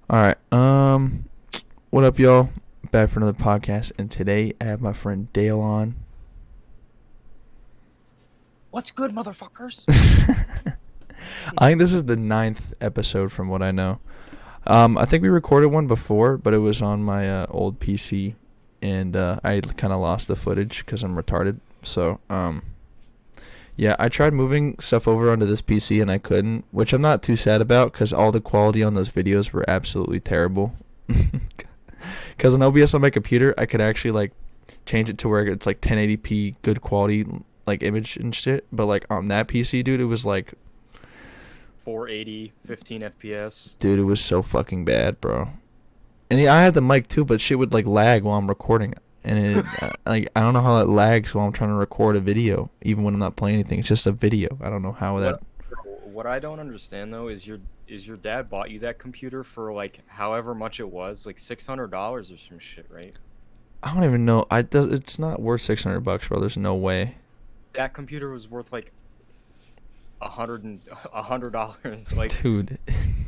All right. What up, y'all? Back for another podcast, and today I have my friend Dale on. What's good, motherfuckers? I think this is the ninth episode, from what I know. I think we recorded one before, but it was on my old PC, and I kind of lost the footage because I'm retarded. So, yeah, I tried moving stuff over onto this PC, and I couldn't, which I'm not too sad about because all the quality on those videos were absolutely terrible. Because on OBS on my computer, I could actually like change it to where it's like 1080p, good quality, like image and shit. But like on that PC, dude, it was like, 480, 15 FPS. dude, it was so fucking bad, bro. And yeah, I had the mic too, but shit would like lag while I'm recording, and it like I don't know how it lags while I'm trying to record a video, even when I'm not playing anything. It's just a video. I don't know how that. What I don't understand though is your dad bought you that computer for like however much it was, like $600 or some shit, right? I don't even know. It's not worth $600, bro. There's no way. That computer was worth like $100. Like Dude.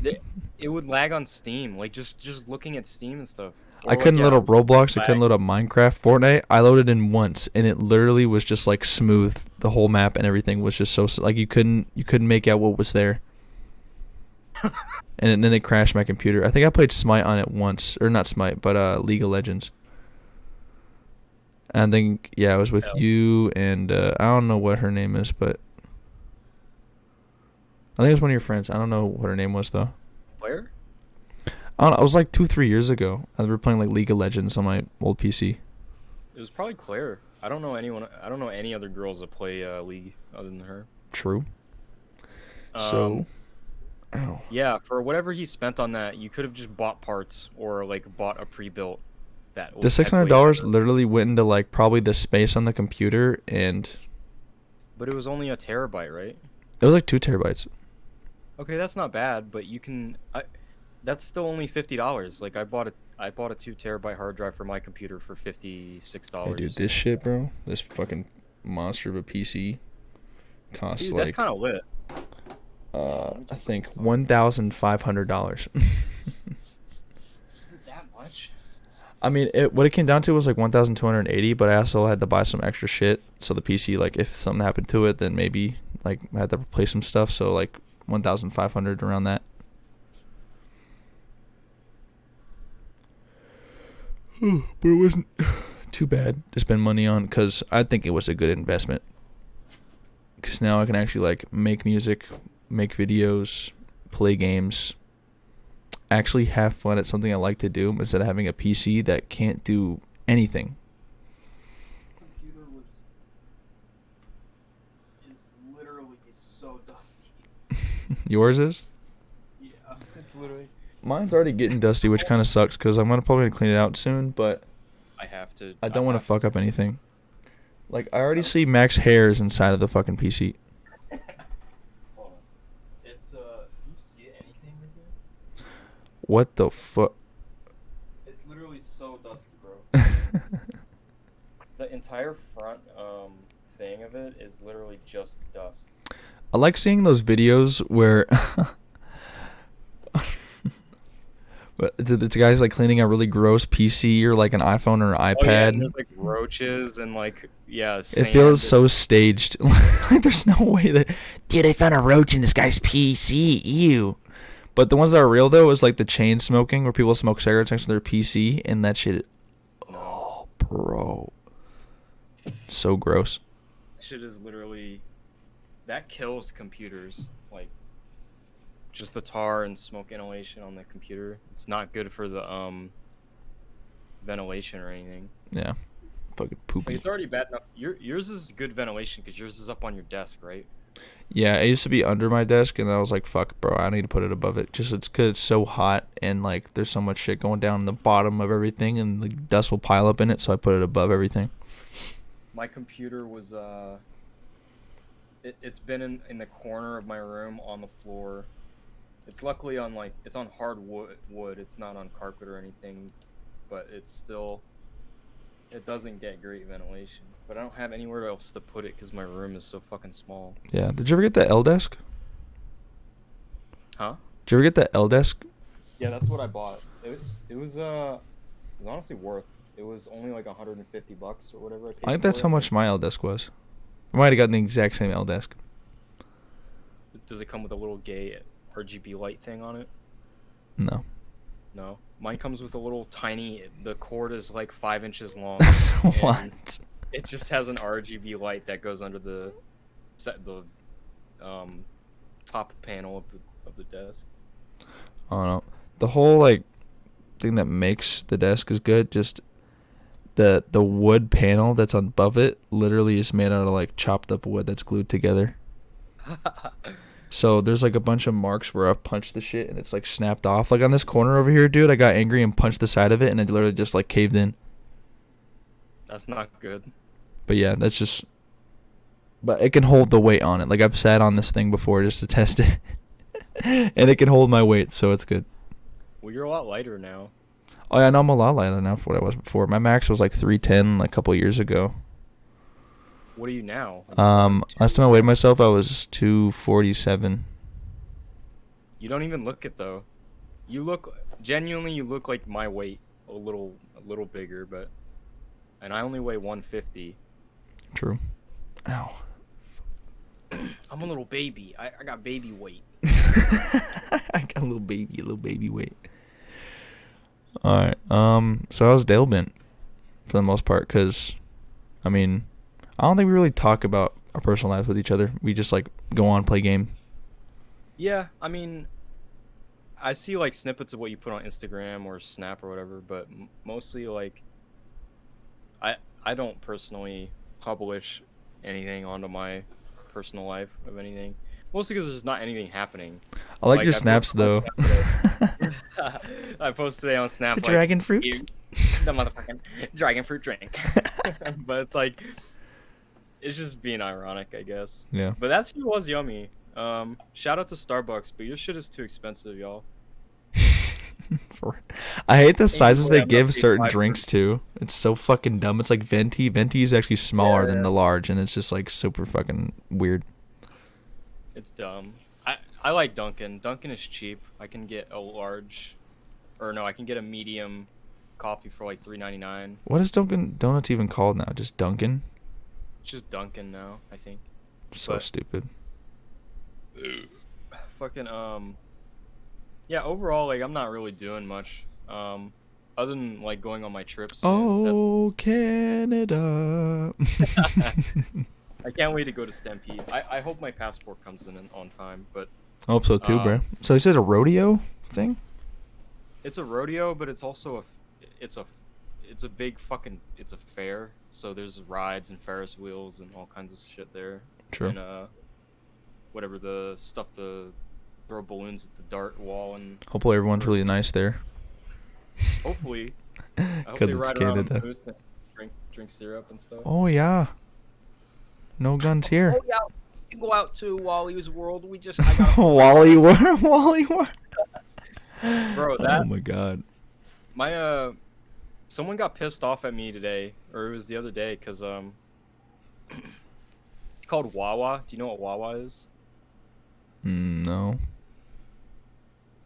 it, it would lag on Steam, like just looking at Steam and stuff. I Or like couldn't load up Roblox. I couldn't lag. load up Minecraft. Fortnite, I loaded in once, and it literally was just like smooth. The whole map and everything was just so like you couldn't make out what was there. And then it crashed my computer. I think I played Smite on it once, or not Smite, but League of Legends. And I think yeah, I was with Yeah. you and I don't know what her name is, but I think it was one of your friends. I don't know what her name was though. Where? I don't know. It was like 2-3 years ago. We were playing like League of Legends on my old PC. It was probably Claire. I don't know anyone. I don't know any other girls that play League other than her. True. Um, So, ow. Yeah, for whatever he spent on that, you could have just bought parts or like bought a pre-built that The six had hundred way dollars better. literally went into like probably the space on the computer, and But it was only a terabyte, right? it was like 2 terabytes. Okay, that's not bad, but that's still only $50. Like I bought a 2 terabyte hard drive for my computer for $56. Hey, dude, this shit, bro, this fucking monster of a PC costs Dude, that's like kind of lit. Let me I just look think this up. $1,500. Is it that much? I mean, what it came down to was like 1,280, but I also had to buy some extra shit. So the PC, like, if something happened to it, then maybe like I had to replace some stuff. So like 1,500 around that. But it wasn't too bad to spend money on because I think it was a good investment. Because now I can actually like make music, make videos, play games, actually have fun at something I like to do instead of having a PC that can't do anything. Computer is literally so dusty. Yours is? Yeah, it's literally. Mine's already getting dusty, which kind of sucks because I'm gonna probably clean it out soon, but I have to. I I don't want to have to. fuck up anything. Like I already see Max hairs inside of the fucking PC. Hold on. It's you see anything right here? What the fuck? It's literally so dusty, bro. The entire front thing of it is literally just dust. I like seeing those videos where the guy's like cleaning a really gross PC or like an iPhone or an Oh yeah, and iPad. there's like roaches and like yeah, It sand. feels so staged. Like there's no way that, dude, I found a roach in this guy's PC. Ew. But the ones that are real though is like the chain smoking where people smoke cigarettes next to their PC and that shit. No, Oh, bro, so gross. shit is literally that kills computers. Like just the tar and smoke inhalation on the computer. It's not good for the ventilation or anything. Yeah, fucking Like poopy. it's already bad enough. Yours is good ventilation because yours is up on your desk, right? Yeah, it used to be under my desk, and I was like, "Fuck, bro, I need to put it above it." Just it's because it's so hot, and like there's so much shit going down in the bottom of everything, and the dust will pile up in it. So I put it above everything. My computer was it's been in the corner of my room on the floor. It's luckily on like it's on hard wood. It's not on carpet or anything, but it doesn't get great ventilation. But I don't have anywhere else to put it because my room is so fucking small. Yeah. Did you ever get the L desk? Huh? Did you ever get the L desk? Yeah, that's what I bought. It was honestly worth. It was only like 150 bucks or whatever I I paid think that's for how it. much my L desk was. I might have gotten the exact same L desk. Does it come with a little gay RGB light thing on it? No. No. Mine comes with a little tiny. The cord is like 5 inches long, and What? it just has an RGB light that goes under the um top panel of the desk. I don't know. The whole like thing that makes the desk is good. Just the wood panel that's on above it literally is made out of like chopped up wood that's glued together. So there's like a bunch of marks where I punched the shit and it's like snapped off. Like on this corner over here, dude, I got angry and punched the side of it and it literally just like caved in. That's not good. But yeah, that's just. But it can hold the weight on it. Like I've sat on this thing before just to test it, and it can hold my weight, so it's good. Well, you're a lot lighter now. Oh yeah, I know I'm a lot lighter now for what I was before. My max was like 310 like a couple years ago. What are you now? Last time I weighed myself, I was 247. You don't even look it though. You look genuinely. You look like my weight, a little bigger, but and I only weigh 150. True. Ow. I'm a little baby. I got baby weight. I got a little baby weight. All right. So how's Dale been, for the most part? Cause, I mean, I don't think we really talk about our personal lives with each other. We just like go on, play game. Yeah, I mean, I see like snippets of what you put on Instagram or Snap or whatever, but mostly like I don't personally publish anything onto my personal life of anything. Mostly because there's not anything happening. I like Like, your I snaps posted on though. Snap I posted today on Snap The like dragon fruit. the motherfucking dragon fruit drink. But it's like it's just being ironic, I guess. Yeah. But that shit was yummy. Shout out to Starbucks, but your shit is too expensive, y'all. I hate the sizes boy, they I'm not give paying certain 5 drinks too. It's so fucking dumb. It's like venti. Venti is actually smaller than Yeah. the large, and it's just like super fucking weird. It's dumb. I like Dunkin'. Dunkin' is cheap. I can get a large, or no, I can get a medium coffee for like $3.99. What is Dunkin' Donuts even called now? Just Dunkin'? It's just Dunkin' now, I think. So But- stupid. Fucking yeah. Overall, like I'm not really doing much. Other than like going on my trips. and Oh, Canada. I can't wait to go to Stampede. I hope my passport comes in on time, but I hope so too, bro. So he says a rodeo thing? it's a rodeo, but it's also it's a big fucking it's a fair. So there's rides and Ferris wheels and all kinds of shit there. True. And whatever the stuff to throw balloons at the dart wall and Hopefully everyone's really nice there. hopefully I hope they 'Cause it's ride around on Canada. moose and drink syrup and stuff. Oh yeah. No guns here. Oh yeah, we can go out to Wally's World. I got Wally World. Wally World. Bro, Oh that my god. my someone got pissed off at me today, or it was the other day, cause it's called Wawa. Do you know what Wawa is? No.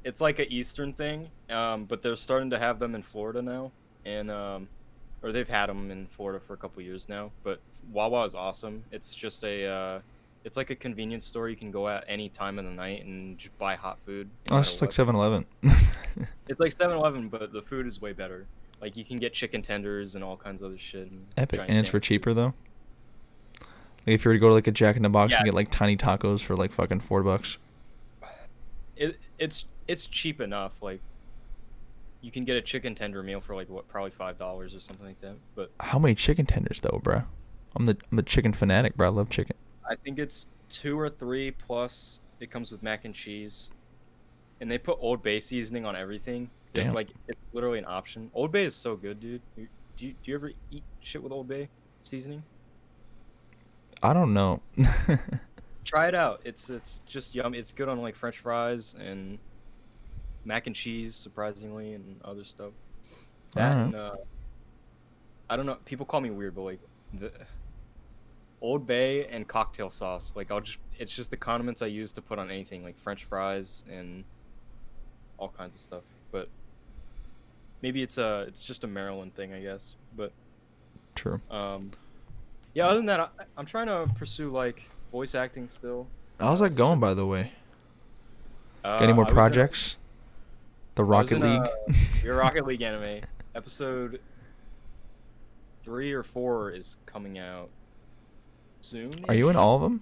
It's like a Eastern thing, but they're starting to have them in Florida now, and or they've had them in Florida for a couple years now. But Wawa is awesome. It's just it's like a convenience store you can go at any time of the night and just buy hot food. no Oh, it's matter just like what. 7-Eleven. It's like 7-Eleven, but the food is way better. Like you can get chicken tenders and all kinds of other shit. And Epic. giant And it's for sandwiches. cheaper though. Like if you were to go to like a Jack in the Box Yeah. and get like tiny tacos for like fucking $4. It's cheap enough. Like you can get a chicken tender meal for like what, probably $5 or something like that. But How many chicken tenders though, bro? I'm a chicken fanatic, bro. I love chicken. I think it's 2 or 3 plus it comes with mac and cheese, and they put Old Bay seasoning on everything. There's Damn. like it's literally an option. Old Bay is so good, dude. Do you ever eat shit with Old Bay seasoning? I don't know. Try it out. It's just yummy. It's good on like French fries and mac and cheese, surprisingly, and other stuff. That Alright. and I don't know. People call me weird, but like the Old Bay and cocktail sauce. Like it's just the condiments I use to put on anything, like French fries and all kinds of stuff. but maybe it's just a Maryland thing, I guess. But True. yeah. Other than that, I'm trying to pursue like voice acting still. How's that It's going, just by the way? Got any more I was in projects? The I was Rocket in League. your Rocket League anime. Episode 3 or 4 is coming out soon. Are you in all of them?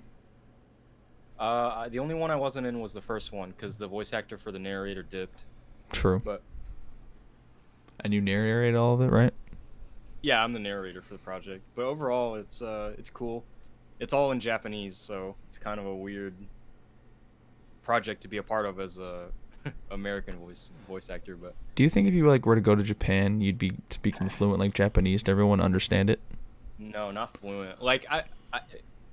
The only one I wasn't in was the first one because the voice actor for the narrator dipped. True. But And you narrate all of it, right? yeah, I'm the narrator for the project. But overall, it's cool. It's all in Japanese, so it's kind of a weird project to be a part of as a American voice actor. But Do you think if you like were to go to Japan, you'd be speaking fluent like Japanese to everyone understand it? no, not fluent. Like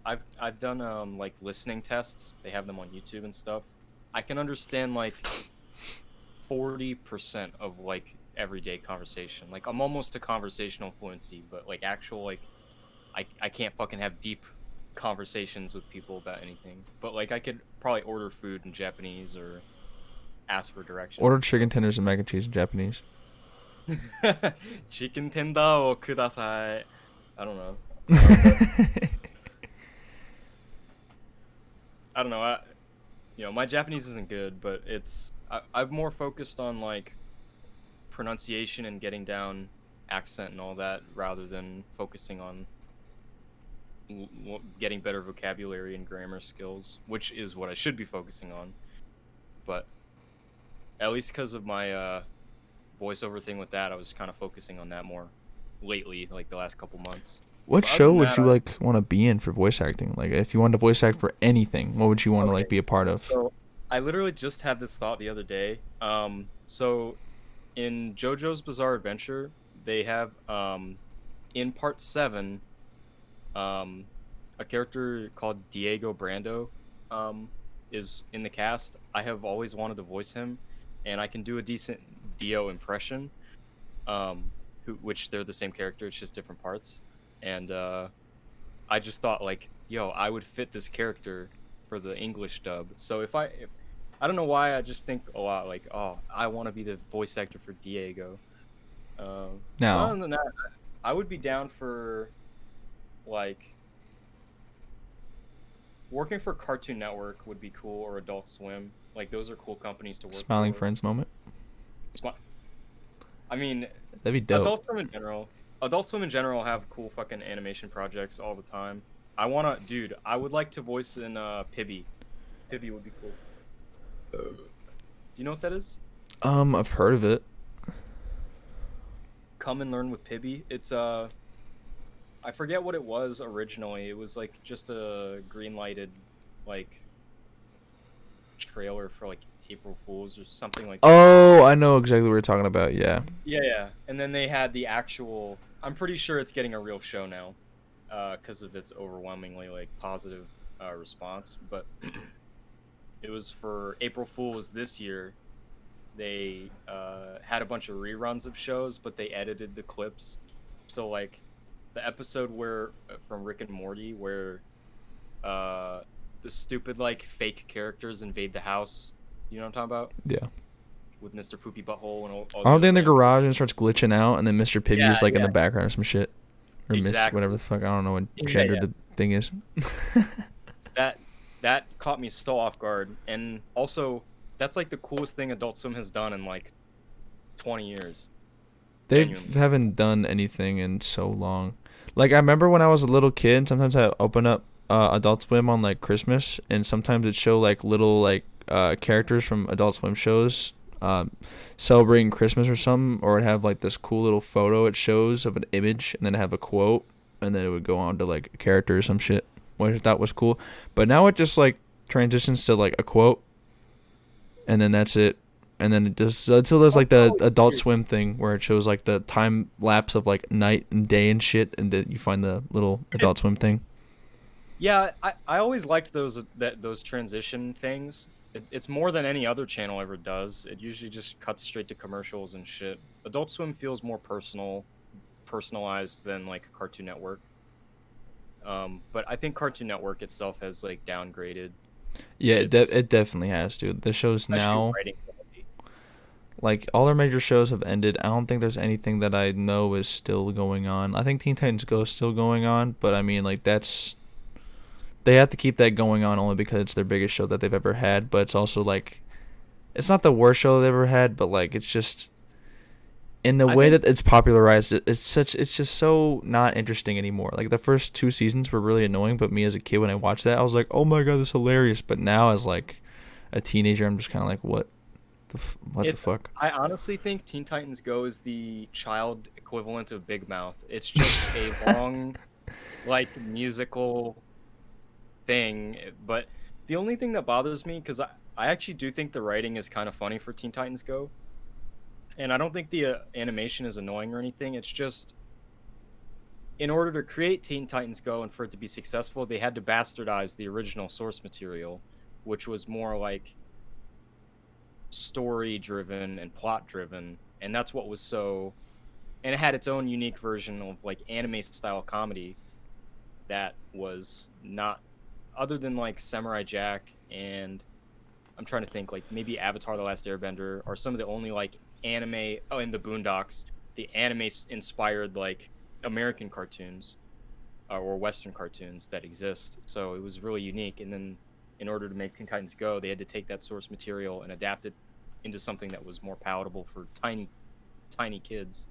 I've done like listening tests. They have them on YouTube and stuff. I can understand like 40% of like everyday conversation. Like I'm almost to conversational fluency, but like actual like I can't fucking have deep conversations with people about anything. But like I could probably order food in Japanese or ask for directions. Order chicken tenders and mac and cheese in Japanese. Chicken tender o kudasai. I don't know. I don't know. My Japanese isn't good, but I've more focused on like pronunciation and getting down accent and all that rather than focusing on getting better vocabulary and grammar skills, which is what I should be focusing on. But at least because of my voiceover thing with that, I was kind of focusing on that more lately, like the last couple months. What Other show than would that, you like want to be in for voice acting? Like, if you wanted to voice act for anything, what would you want to like Okay. be a part of? So I literally just had this thought the other day. So in JoJo's Bizarre Adventure, they have in part 7, a character called Diego Brando is in the cast. I have always wanted to voice him, and I can do a decent Dio impression. Which they're the same character, it's just different parts. And I just thought like, yo, I would fit this character for the English dub. So if I don't know why, I just think a lot like, oh, I want to be the voice actor for Diego. Now- Other than that, I would be down for like working for Cartoon Network would be cool, or Adult Swim. Like those are cool companies to work Smiling for. Friends moment. I mean, That'd be dope. Adult Swim in general have cool fucking animation projects all the time. I would like to voice in Pibby. Pibby would be cool. Do you know what that is? I've heard of it. Come and Learn with Pibby. It's I forget what it was originally. It was like just a green lighted like trailer for like April Fools or something like that. Oh, I know exactly what you're talking about. Yeah. Yeah. And then they had the actual. I'm pretty sure it's getting a real show now, because of its overwhelmingly like positive response. But it was for April Fools this year. They had a bunch of reruns of shows, but they edited the clips. So like the episode where from Rick and Morty where the stupid like fake characters invade the house. You know what I'm talking about? Yeah. With Mr. Poopy Butthole and all Aren't they in the other garage and it starts glitching out, and then Mr. Pibby's like in yeah. the background or some shit, or Miss Exactly. whatever the fuck, I don't know what Yeah, gender yeah. the thing is. That caught me so off guard, and also that's like the coolest thing Adult Swim has done in like 20 years. They Genuinely. haven't done anything in so long. Like I remember when I was a little kid, sometimes I open up Adult Swim on like Christmas, and sometimes it show like little like characters from Adult Swim shows celebrating Christmas or something, or it'd have like this cool little photo it shows of an image, and then have a quote, and then it would go on to like a character or some shit, which I thought was cool. But now it just like transitions to like a quote, and then that's it. And then it just until there's like the Also, Adult dude. Swim thing where it shows like the time lapse of like night and day and shit, and then you find the little Adult Swim thing. Yeah, I always liked those transition things. It's more than any other channel ever does. It usually just cuts straight to commercials and shit. Adult Swim feels more personalized than like Cartoon Network. But I think Cartoon Network itself has like downgraded. Yeah, It's- it definitely has, dude. The shows especially now, writing quality. Like, all their major shows have ended. I don't think there's anything that I know is still going on. I think Teen Titans Go is still going on, but I mean, like, that's they have to keep that going on only because it's their biggest show that they've ever had. But it's also like, it's not the worst show they've ever had, but like, it's just in the I way think that it's popularized. It's just so not interesting anymore. Like, the first two seasons were really annoying, but me as a kid when I watched that, I was like, oh my god, this is hilarious. But now as like a teenager, I'm just kind of like, what the it's. fuck? I honestly think Teen Titans Go is the child equivalent of Big Mouth. It's just a long, like musical thing. But the only thing that bothers me, because I actually do think the writing is kind of funny for Teen Titans Go, and I don't think the animation is annoying or anything. It's just in order to create Teen Titans Go and for it to be successful, they had to bastardize the original source material, which was more like story driven and plot driven, and that's what was so. And it had its own unique version of like anime style comedy that was not, other than like Samurai Jack and I'm trying to think like maybe Avatar: The Last Airbender are some of the only like anime. Oh, in the Boondocks, the anime inspired like American cartoons or Western cartoons that exist. So it was really unique. And then in order to make Teen Titans Go, they had to take that source material and adapt it into something that was more palatable for tiny kids.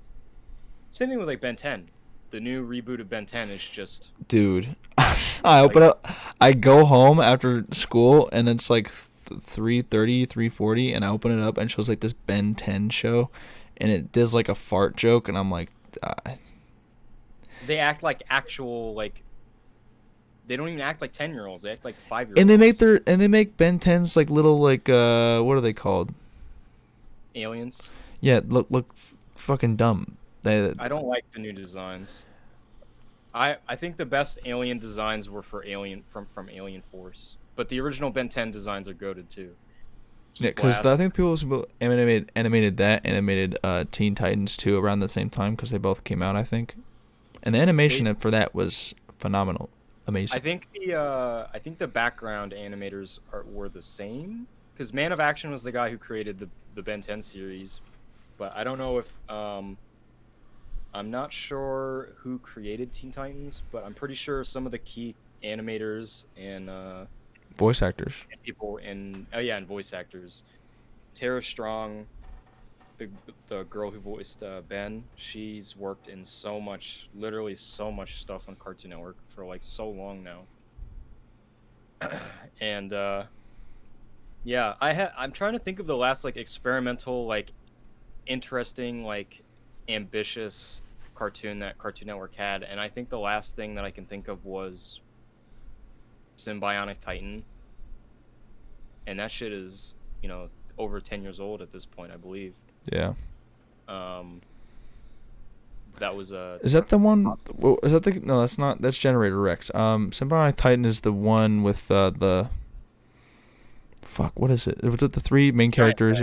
Same thing with like Ben 10. The new reboot of Ben 10 is just Dude, I like open up, I go home after school, and it's like 3:30, 3:40, and I open it up, and it shows like this Ben 10 show, and it does like a fart joke, and I'm like, they act like actual like they don't even act like 10-year-olds. They act like 5 year and olds. they make Ben 10's like little like what are they called? Aliens. Yeah, look fucking dumb. They I don't like the new designs. I think the best alien designs were for Alien from Alien Force, but the original Ben 10 designs are goated too. Yeah, Just because blast. I think people animated Teen Titans 2 around the same time because they both came out, I think, and the They, animation for that was phenomenal, amazing. I think the background animators were the same because Man of Action was the guy who created the Ben 10 series, but I don't know if I'm not sure who created Teen Titans, but I'm pretty sure some of the key animators Voice actors. and people in oh yeah, and voice actors. Tara Strong, the the girl who voiced Ben, she's worked in so much, literally so much stuff on Cartoon Network for like so long now. And yeah, I'm trying to think of the last like experimental, like interesting, like ambitious cartoon that Cartoon Network had, and I think the last thing that I can think of was Symbionic Titan, and that shit is, over 10 years old at this point, I believe. Yeah. Um, that was a Is that the one? Well, is that the? No, that's not. That's Generator Rex. Symbiotic Titan is the one with the. Fuck. What is it? It was the three main giant characters.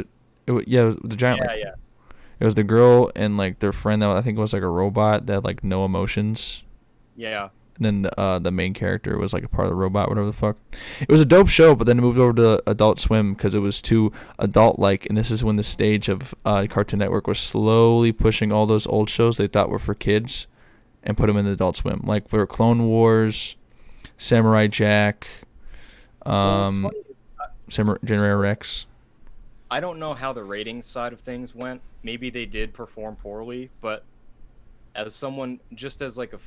red. Yeah, it was the giant. Yeah, Like, yeah, it was the girl and like their friend that I think was like a robot that had like no emotions. yeah. And then the main character was like a part of the robot, whatever the fuck. It was a dope show, but then it moved over to Adult Swim because it was too adult-like. And this is when the stage of Cartoon Network was slowly pushing all those old shows they thought were for kids and put them in Adult Swim, like for Clone Wars, Samurai Jack, Well, what's um, funny is Generator Rex. I don't know how the ratings side of things went. Maybe they did perform poorly, but as someone just as like a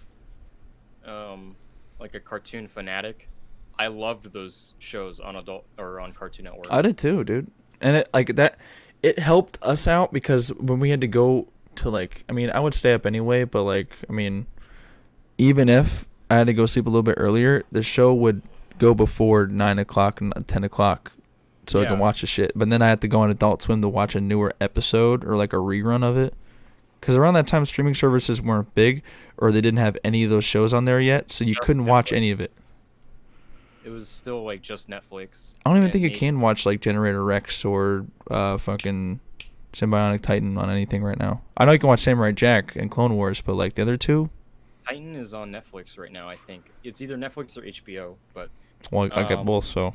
cartoon fanatic, I loved those shows on adult or on Cartoon Network. I did too, dude. And it like that, it helped us out because when we had to go to like, I mean, I would stay up anyway, but like, I mean, even if I had to go sleep a little bit earlier, the show would go before 9 o'clock and 10 o'clock, so I can Yeah. watch the shit. But then I had to go on Adult Swim to watch a newer episode or like a rerun of it. Because around that time, streaming services weren't big, or they didn't have any of those shows on there yet, so you Just couldn't watch any of Netflix. it. It was still like just Netflix. I don't even And think you maybe can watch like Generator Rex or fucking Symbionic Titan on anything right now. I know you can watch Samurai Jack and Clone Wars, but like the other two, Titan is on Netflix right now. I think it's either Netflix or HBO. But well, I get um, both. So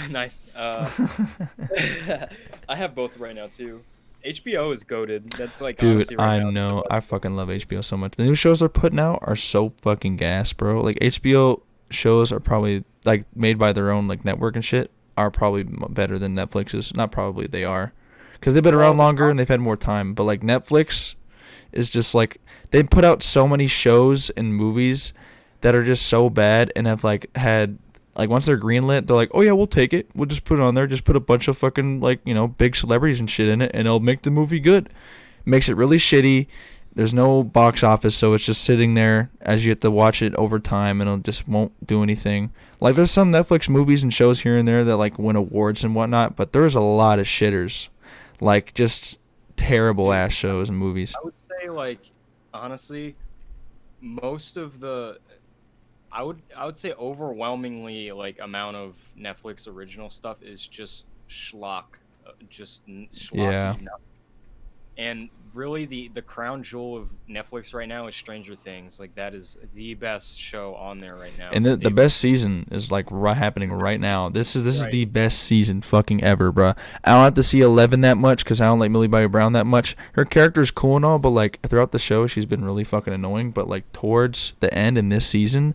Nice. I have both right now too. HBO is goated. That's like Dude, honestly right I now. know. I fucking love HBO so much. The new shows they're putting out are so fucking gas, bro. Like HBO shows are probably like made by their own like network and shit are probably better than Netflix's. Not probably, they are. Cuz they've been Well, around longer and they've had more time, but like Netflix is just like they put out so many shows and movies that are just so bad and have like had like once they're greenlit, they're like, oh yeah, we'll take it. We'll just put it on there. Just put a bunch of fucking like big celebrities and shit in it, and it'll make the movie good. Makes it really shitty. There's no box office, so it's just sitting there as you have to watch it over time, and it just won't do anything. Like there's some Netflix movies and shows here and there that like win awards and whatnot, but there's a lot of shitters, like just terrible ass shows and movies. I would say like honestly, most of the I would say overwhelmingly like amount of Netflix original stuff is just schlock, Yeah. schlocky. And really, the crown jewel of Netflix right now is Stranger Things. Like that is the best show on there right now. And the best season is like happening right now. This is Right. the best season fucking ever, bro. I don't have to see 11 that much because I don't like Millie Bobby Brown that much. Her character's cool and all, but like throughout the show, she's been really fucking annoying. But like towards the end in this season,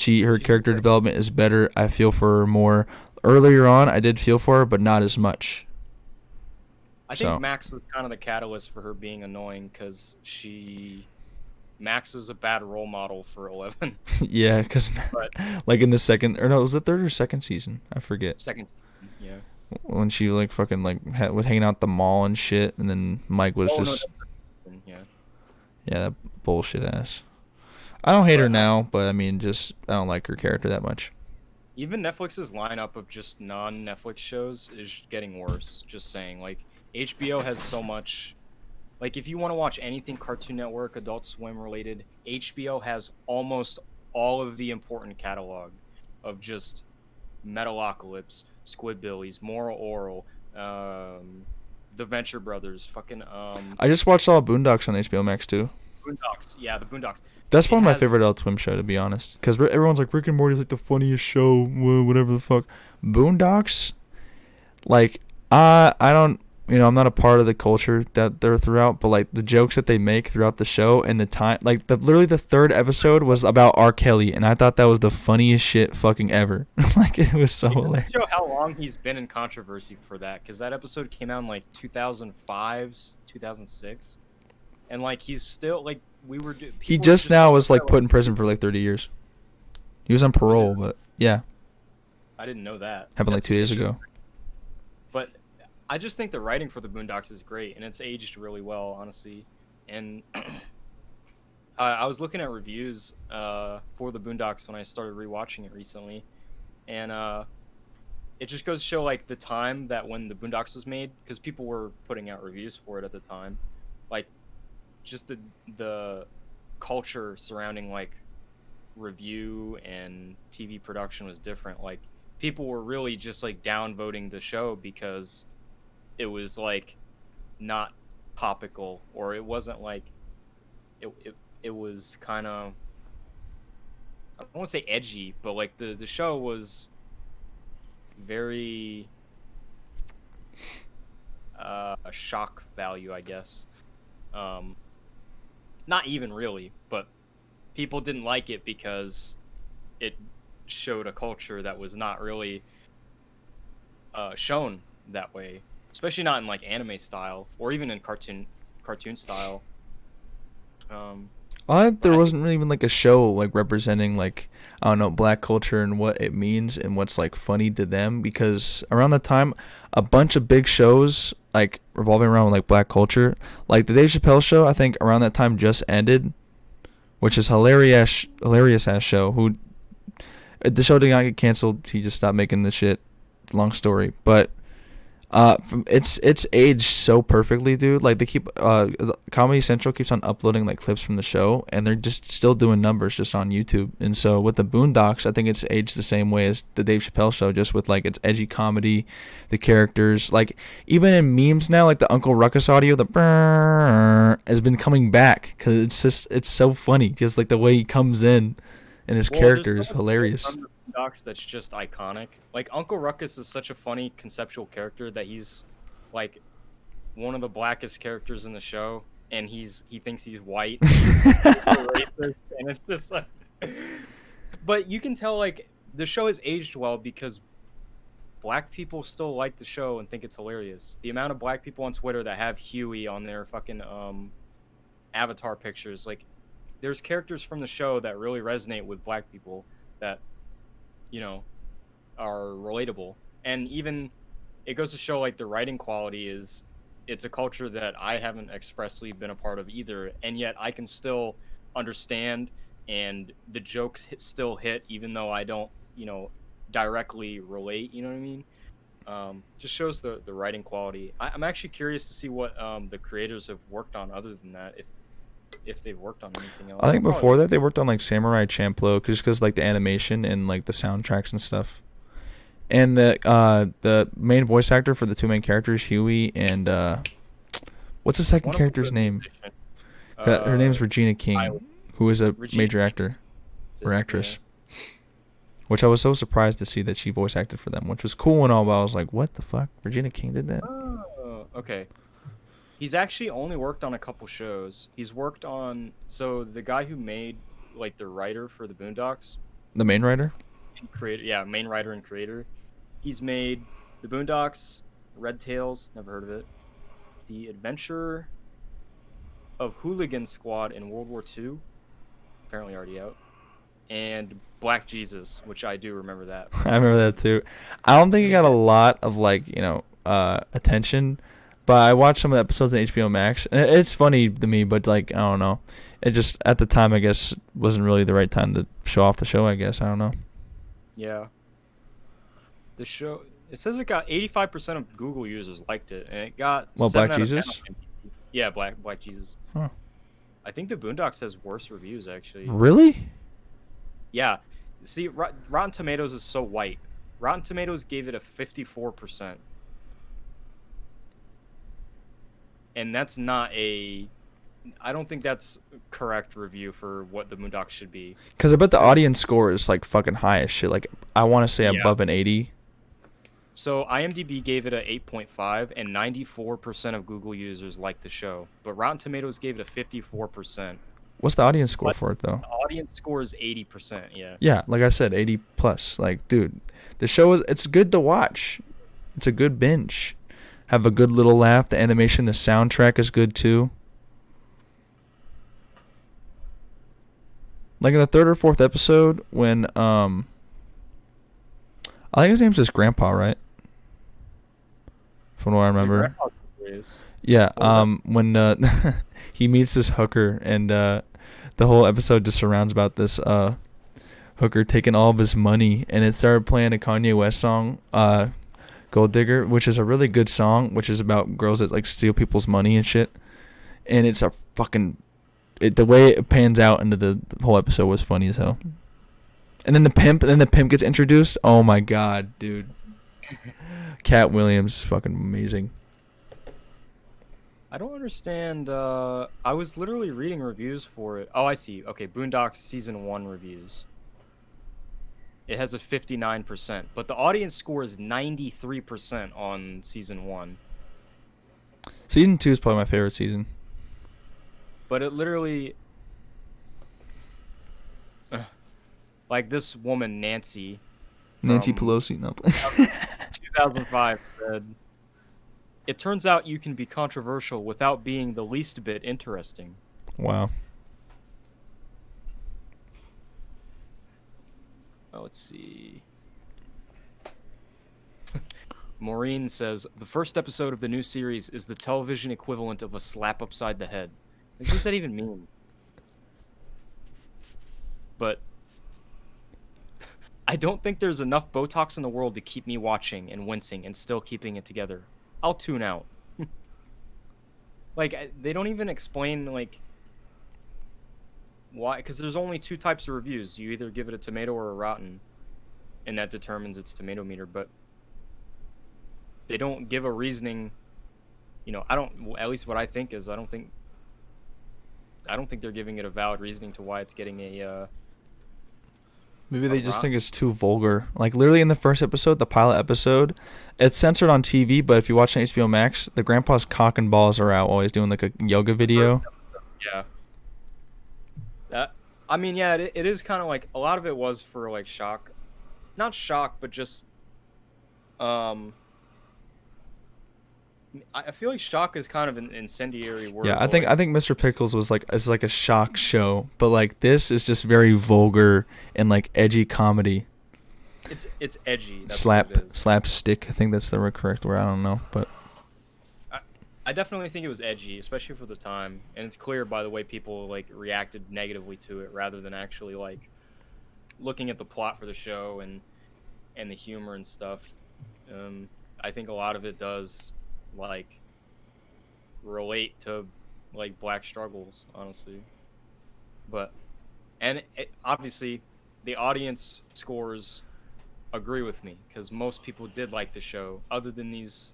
her character development is better. I feel for her more. Earlier on, I did feel for her, but not as much. I So think Max was kind of the catalyst for her being annoying because Max is a bad role model for 11. yeah, because But like in the second or no, it was the third or second season. I forget. second season, yeah. When she like fucking like was hanging out at the mall and shit, and then Mike was Oh no, just yeah. yeah, that bullshit ass. I don't hate her But now, but I mean, just I don't like her character that much. even Netflix's lineup of just non-Netflix shows is getting worse. Just saying, like HBO has so much. Like if you want to watch anything Cartoon Network, Adult Swim related, HBO has almost all of the important catalog of just Metalocalypse, Squidbillies, Moral Oral, the Venture Brothers, fucking I just watched all Boondocks on HBO Max too. Boondocks. Yeah, the Boondocks. That's It one of my has favorite Adult Swim show, to be honest. Because everyone's like Rick and Morty's like the funniest show, whatever the fuck. Boondocks, like I don't, I'm not a part of the culture that they're throughout, but like the jokes that they make throughout the show and the time, like literally the third episode was about R. Kelly, and I thought that was the funniest shit fucking ever. Like it was so It doesn't hilarious. show how long he's been in controversy for that, because that episode came out in like 2005, 2006, and like he's still like He people were just now was like like, put in prison for like 30 years. He was on parole, but yeah, I didn't know that. happened like That's 2 days issue. ago. But I just think the writing for the Boondocks is great, and it's aged really well, honestly. And I was looking at reviews for the Boondocks when I started rewatching it recently, and it just goes to show like the time that when the Boondocks was made, because people were putting out reviews for it at the time, like just the culture surrounding like review and TV production was different. Like people were really just like downvoting the show because it was like not topical, or it wasn't like it was kind of, I don't want to say edgy, but like the show was very a shock value, I guess. Not even really, but people didn't like it because it showed a culture that was not really shown that way, especially not in like anime style or even in cartoon style. There I wasn't really even like a show like representing like I don't know black culture and what it means and what's like funny to them, because around that time a bunch of big shows like revolving around like black culture, like the Dave Chappelle show, I think around that time just ended, which is hilarious ass show. Who the show did not get canceled. He just stopped making the shit. Long story, but it's aged so perfectly, dude. Like they keep Comedy Central keeps on uploading like clips from the show, and they're just still doing numbers just on YouTube. And so with the Boondocks, I think it's aged the same way as the Dave Chappelle show, just with like its edgy comedy, the characters, like even in memes now, like the Uncle Ruckus audio, the brrrr, has been coming back because it's so funny, just like the way he comes in, and his character is hilarious. From the Boondocks that's just iconic. Like Uncle Ruckus is such a funny conceptual character that he's like one of the blackest characters in the show, and he thinks he's white. And he's super racist, and it's just like. But you can tell like the show has aged well because black people still like the show and think it's hilarious. The amount of black people on Twitter that have Huey on their fucking avatar pictures, like there's characters from the show that really resonate with black people that are relatable. And even it goes to show like the writing quality is it's a culture that I haven't expressly been a part of either, and yet I can still understand, and the jokes still hit even though I don't directly relate. You know what I mean? Just shows the writing quality. I'm actually curious to see what the creators have worked on other than that, if they've worked on anything else. I think before that they worked on like Samurai Champloo, just because like the animation and like the soundtracks and stuff. And the main voice actor for the two main characters, Huey and what's the second character's name? Her name's Regina King, who is a major actor or actress. Yeah. Which I was so surprised to see that she voice acted for them, which was cool and all, but I was like, what the fuck? Regina King did that? Oh, okay. He's actually only worked on a couple shows. He's worked on the guy who made like the writer for the Boondocks. The main writer? Main writer and creator. He's made the Boondocks, Red Tails, never heard of it. The Adventure of Hooligan Squad in World War II, apparently already out. And Black Jesus, which I do remember that. I remember that too. I don't think it got a lot of like, attention, but I watched some of the episodes on HBO Max. And it's funny to me, but like, I don't know. It just, at the time, I guess, wasn't really the right time to show off the show, I guess. I don't know. Yeah. The show, it says it got 85% of Google users liked it, and it got Black Jesus? Yeah, Black Jesus. Huh. I think the Boondocks has worse reviews, actually. Really? Yeah. See, Rotten Tomatoes is so white. Rotten Tomatoes gave it a 54%. And that's not I don't think that's correct review for what the Boondocks should be. Because I bet the audience score is like fucking high as shit. Like, I want to say above an 80. So IMDb gave it a 8.5, and 94% of Google users liked the show. But Rotten Tomatoes gave it a 54%. What's the audience score for it, though? The audience score is 80%, yeah. Yeah, like I said, 80 plus. Like, dude, the show it's good to watch. It's a good binge. Have a good little laugh. The animation, the soundtrack is good, too. Like in the third or fourth episode, when I think his name's just Grandpa, right? From what I remember. Yeah. When he meets this hooker, and the whole episode just surrounds about this hooker taking all of his money, and it started playing a Kanye West song, "Gold Digger," which is a really good song, which is about girls that like steal people's money and shit. And it's a fucking. The way it pans out into the whole episode was funny as hell. And then the pimp gets introduced. Oh my god, dude. Cat Williams, fucking amazing. I don't understand. I was literally reading reviews for it. Oh, I see. Okay, Boondocks Season 1 reviews. It has a 59%, but the audience score is 93% on Season 1. Season 2 is probably my favorite season. But it literally... like this woman, Nancy Pelosi, no. 2005 said, "It turns out you can be controversial without being the least bit interesting." Wow. Oh, let's see. Maureen says, "The first episode of the new series is the television equivalent of a slap upside the head." What does that even mean? But I don't think there's enough Botox in the world to keep me watching and wincing and still keeping it together. I'll tune out. Like, they don't even explain, like, why. Because there's only two types of reviews. You either give it a tomato or a rotten, and that determines its tomato meter. But they don't give a reasoning. At least what I think is, I don't think they're giving it a valid reasoning to why it's getting Maybe But they just think it's too vulgar. Like literally in the first episode, the pilot episode, it's censored on TV, but if you watch on HBO Max, the grandpa's cock and balls are out while he's doing like a yoga video. yeah, that I mean, yeah, it is kind of like a lot of it was for like shock, not shock, but just um. I feel like shock is kind of an incendiary Yeah, word, I but think like I think Mr. Pickles was like it's like a shock show, but like this is just very vulgar and like edgy comedy. it's edgy. That's what it is. Slapstick. I think that's the correct word. I don't know, but I, I definitely think it was edgy, especially for the time, and it's clear by the way people like reacted negatively to it, rather than actually like looking at the plot for the show and the humor and stuff. I think a lot of it does like relate to like black struggles, honestly. But obviously, the audience scores agree with me because most people did like the show, other than these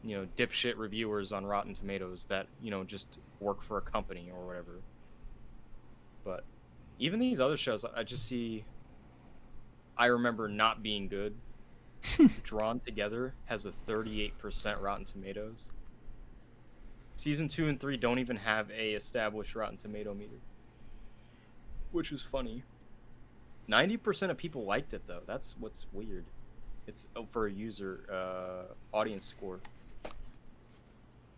dipshit reviewers on Rotten Tomatoes that just work for a company or whatever. But even these other shows, I just see. I remember not being good. Drawn Together has a 38% Rotten Tomatoes. Season 2 and 3 don't even have a established Rotten Tomato meter, which is funny. 90% of people liked it though. That's what's weird. It's for a user audience score.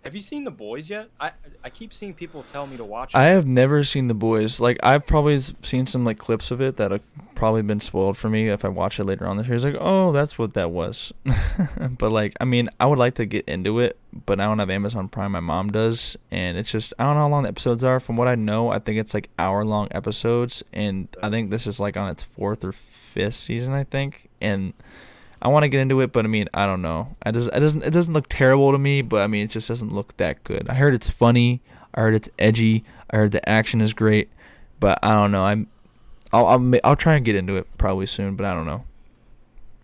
Have you seen The Boys yet? I keep seeing people tell me to watch it. I have never seen The Boys. Like I've probably seen some like clips of it that have probably been spoiled for me if I watch it later on this year. It's like, oh, that's what that was. But like, I mean, I would like to get into it, but I don't have Amazon Prime. My mom does, and it's just I don't know how long the episodes are. From what I know, I think it's like hour-long episodes, and I think this is like on its 4th or 5th season, I think, and I want to get into it, but I mean, I don't know. It doesn't look terrible to me, but I mean, it just doesn't look that good. I heard it's funny. I heard it's edgy. I heard the action is great, but I don't know. I'll try and get into it probably soon, but I don't know.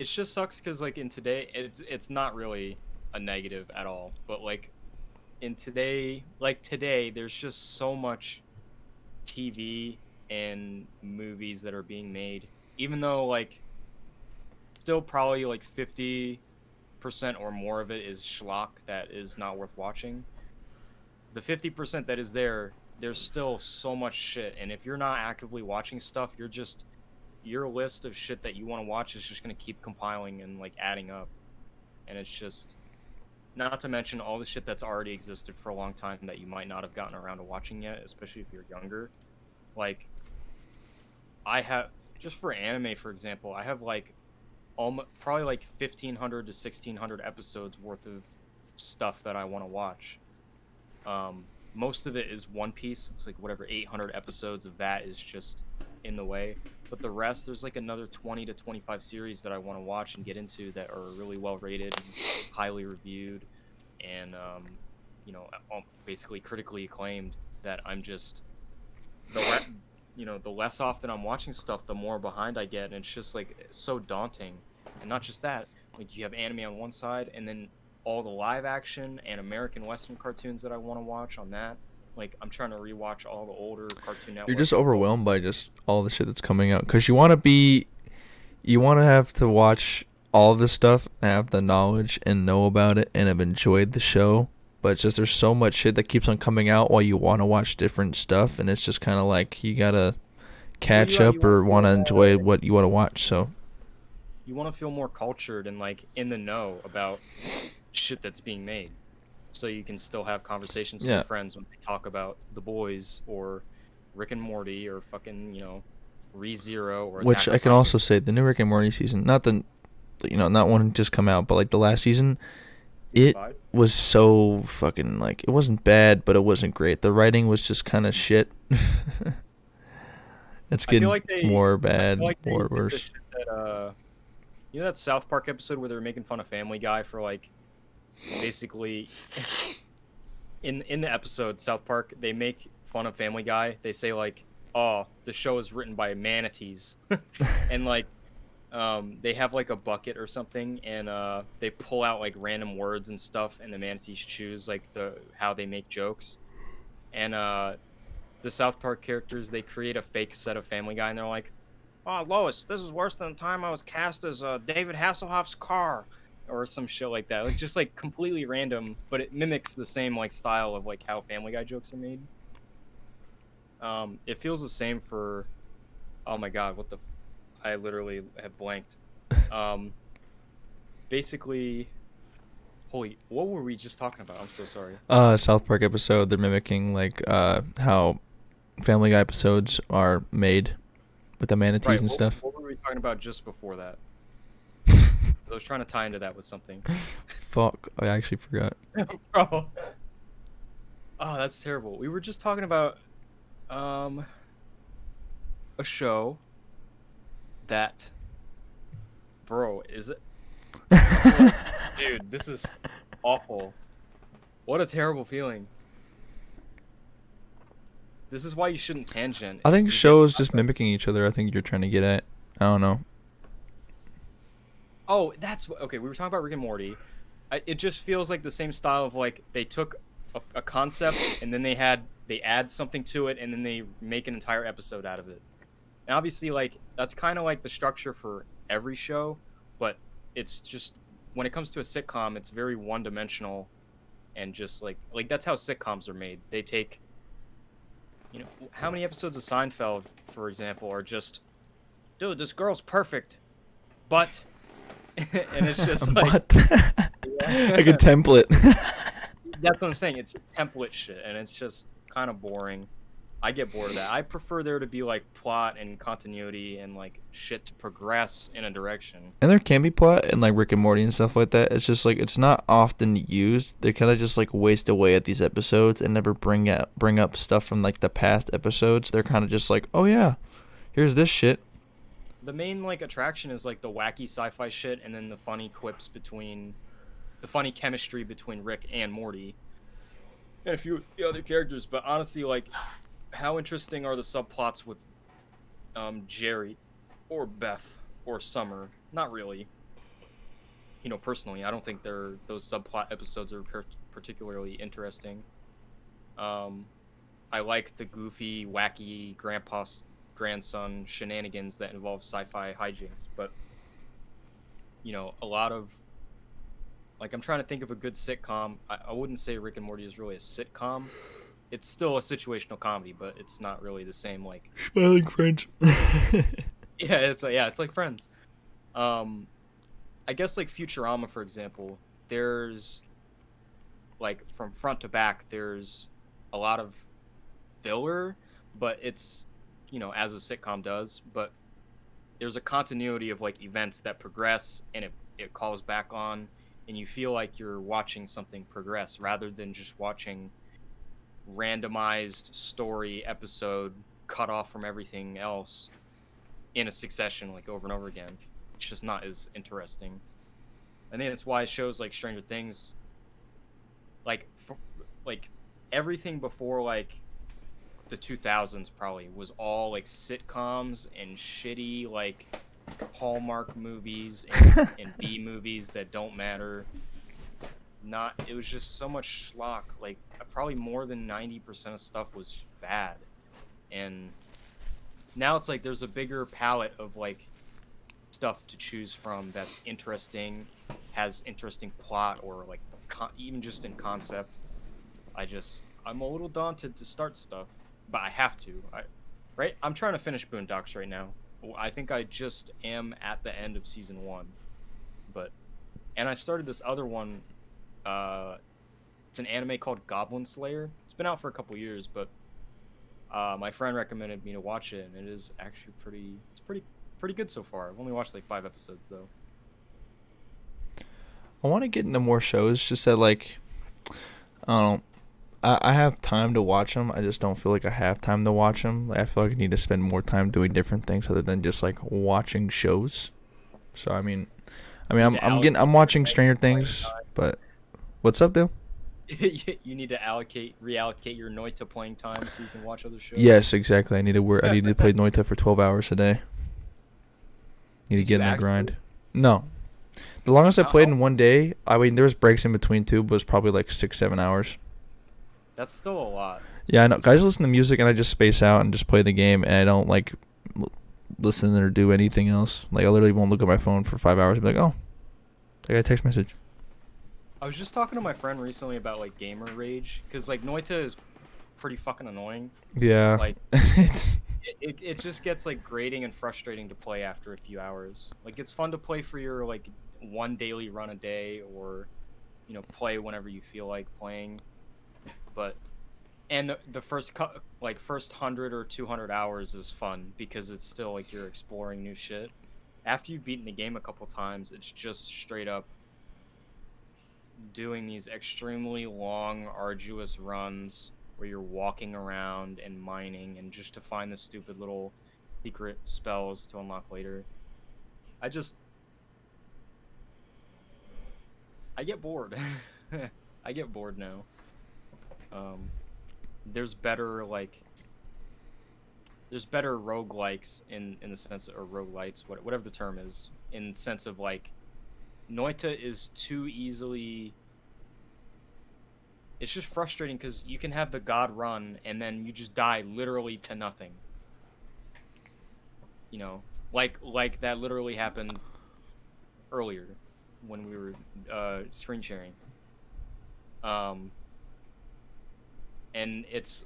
It just sucks because like in today, it's not really a negative at all. But like in today, there's just so much TV and movies that are being made, even though like still probably like 50% or more of it is schlock that is not worth watching. The 50% that is there's still so much shit, and if you're not actively watching stuff, your list of shit that you want to watch is just going to keep compiling and like adding up. And it's just not to mention all the shit that's already existed for a long time that you might not have gotten around to watching yet, especially if you're younger. Like I have, just for anime for example, I have like probably like 1,500 to 1,600 episodes worth of stuff that I want to watch. Most of it is One Piece. It's like whatever 800 episodes of that is just in the way. But the rest, there's like another 20 to 25 series that I want to watch and get into that are really well rated and highly reviewed, and basically critically acclaimed. That I'm just the less often I'm watching stuff, the more behind I get, and it's just like so daunting. And not just that, like you have anime on one side, and then all the live action and American Western cartoons that I want to watch on that. Like I'm trying to rewatch all the older Cartoon Network. You're just overwhelmed by just all the shit that's coming out because you want to have to watch all this stuff, have the knowledge and know about it, and have enjoyed the show. But it's just there's so much shit that keeps on coming out while you want to watch different stuff, and it's just kind of like you gotta catch up or want to enjoy what you want to watch. So you want to feel more cultured and like in the know about shit that's being made, so you can still have conversations with your friends when they talk about The Boys or Rick and Morty or fucking ReZero or which I can also say the new Rick and Morty season, not one just come out, but like the last season. It was so fucking like it wasn't bad, but it wasn't great. The writing was just kind of shit. It's getting like more bad, more worse. That South Park episode where they were making fun of Family Guy for like basically in the episode South Park they make fun of Family Guy. They say like, "Oh, the show is written by manatees," and like. They have like a bucket or something, and they pull out like random words and stuff, and the manatees choose like how they make jokes. And the South Park characters, they create a fake set of Family Guy, and they're like, Oh, Lois, this is worse than the time I was cast as David Hasselhoff's car, or some shit like that. Like just like completely random, but it mimics the same like style of like how Family Guy jokes are made. It feels the same for. Oh my god, what the? I literally have blanked. Um, basically, holy, what were we just talking about? I'm so sorry. South Park episode. They're mimicking like how Family Guy episodes are made with the manatees Right, and stuff. what were we talking about just before that? 'Cause I was trying to tie into that with something. Fuck, I actually forgot. Bro. Oh, that's terrible. We were just talking about um a show that bro, is it dude, this is awful. What a terrible feeling. This is why you shouldn't tangent. I if think you get shows to just topic. mimicking each other. I think you're trying to get at. I don't know. Oh, that's okay. We were talking about Rick and Morty. It just feels like the same style of like they took a concept and then they add something to it and then they make an entire episode out of it. And obviously, like that's kind of like the structure for every show, but it's just when it comes to a sitcom, it's very one-dimensional and just like that's how sitcoms are made. They take, how many episodes of Seinfeld, for example, are just, dude, this girl's perfect, but, and it's just like, What? Like a template. that's what I'm saying. It's template shit, and it's just kind of boring. I get bored of that. I prefer there to be like plot and continuity and like shit to progress in a direction. And there can be plot in like Rick and Morty and stuff like that. It's just like it's not often used. They kind of just like waste away at these episodes and never bring up stuff from like the past episodes. They're kind of just like, oh yeah, here's this shit. The main like attraction is like the wacky sci-fi shit, and then the funny quips the funny chemistry between Rick and Morty, and a few other characters. But honestly, like, how interesting are the subplots with Jerry, or Beth, or Summer? Not really. Personally, I don't think those subplot episodes are particularly interesting. I like the goofy, wacky grandson shenanigans that involve sci-fi hijinks, but a lot of like I'm trying to think of a good sitcom. I wouldn't say Rick and Morty is really a sitcom. It's still a situational comedy, but it's not really the same. Like, Smiling French. it's like Friends. I guess like Futurama, for example. There's like from front to back, there's a lot of filler, but it's as a sitcom does. But there's a continuity of like events that progress, and it calls back on, and you feel like you're watching something progress rather than just watching randomized story episode cut off from everything else in a succession like over and over again. It's just not as interesting. I think that's why shows like Stranger Things, like like everything before like the 2000s probably was all like sitcoms and shitty like Hallmark movies and B movies that don't matter. It was just so much schlock. Like probably more than 90% of stuff was bad, and now it's like there's a bigger palette of like stuff to choose from that's interesting, has interesting plot, or like even just in concept. I'm a little daunted to start stuff, but I have to. Right? I'm trying to finish Boondocks right now. I think I just am at the end of season 1, and I started this other one. It's an anime called Goblin Slayer. It's been out for a couple years, but my friend recommended me to watch it, and it is actually pretty good so far. I've only watched like 5 episodes though. I want to get into more shows. Just that like, I don't know. I have time to watch them. I just don't feel like I have time to watch them. Like, I feel like I need to spend more time doing different things other than just like watching shows. So I'm watching Stranger Things, but what's up, Dale? You need to reallocate your Noita playing time so you can watch other shows. Yes, exactly. I need to play Noita for 12 hours a day. Need to get in the grind. No. The longest I played in one day, I mean, there was breaks in between too, but it was probably like 6-7 hours. That's still a lot. Yeah, I know. Guys listen to music and I just space out and just play the game, and I don't like listen or do anything else. Like I literally won't look at my phone for 5 hours and be like, oh, I got a text message. I was just talking to my friend recently about like gamer rage, because like Noita is pretty fucking annoying. Yeah. Like it just gets like grating and frustrating to play after a few hours. Like it's fun to play for your like one daily run a day, or play whenever you feel like playing. But the first first 100 or 200 hours is fun because it's still like you're exploring new shit. After you've beaten the game a couple times, it's just straight up doing these extremely long, arduous runs where you're walking around and mining and just to find the stupid little secret spells to unlock later. I get bored. I get bored now. There's better roguelikes in the sense, or roguelites, whatever the term is, in the sense of like Noita is too easily. It's just frustrating because you can have the god run and then you just die literally to nothing. Like that literally happened earlier when we were screen sharing. And it's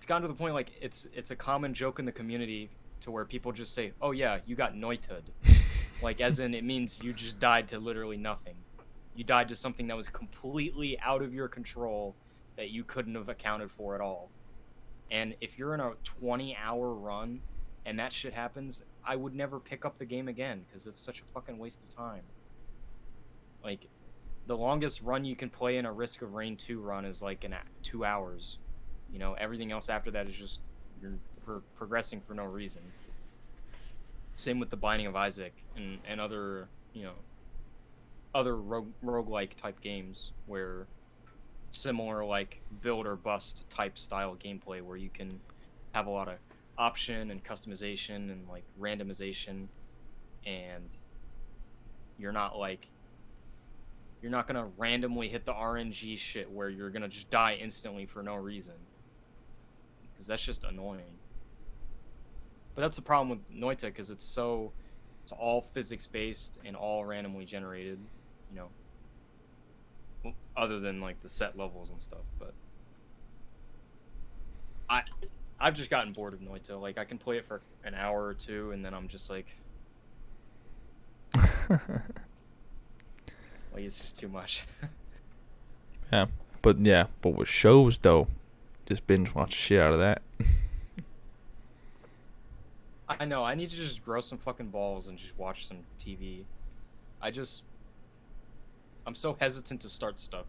gotten to the point like it's a common joke in the community to where people just say, "Oh yeah, you got Noita'd," like as in it means you just died to literally nothing. You died to something that was completely out of your control that you couldn't have accounted for at all. And if you're in a 20-hour run and that shit happens, I would never pick up the game again because it's such a fucking waste of time. Like, the longest run you can play in a Risk of Rain 2 run is like 2 hours. Everything else after that is just you're progressing for no reason. Same with The Binding of Isaac and other, other roguelike type games where similar like build or bust type style gameplay where you can have a lot of option and customization and like randomization, and you're not gonna randomly hit the RNG shit where you're gonna just die instantly for no reason, because that's just annoying. But that's the problem with Noita, because it's all physics based and all randomly generated, other than like the set levels and stuff. But I've just gotten bored of Noita. Like I can play it for an hour or two and then I'm just like like it's just too much. But with shows though, just binge watch the shit out of that. I know, I need to just grow some fucking balls and just watch some TV. I'm so hesitant to start stuff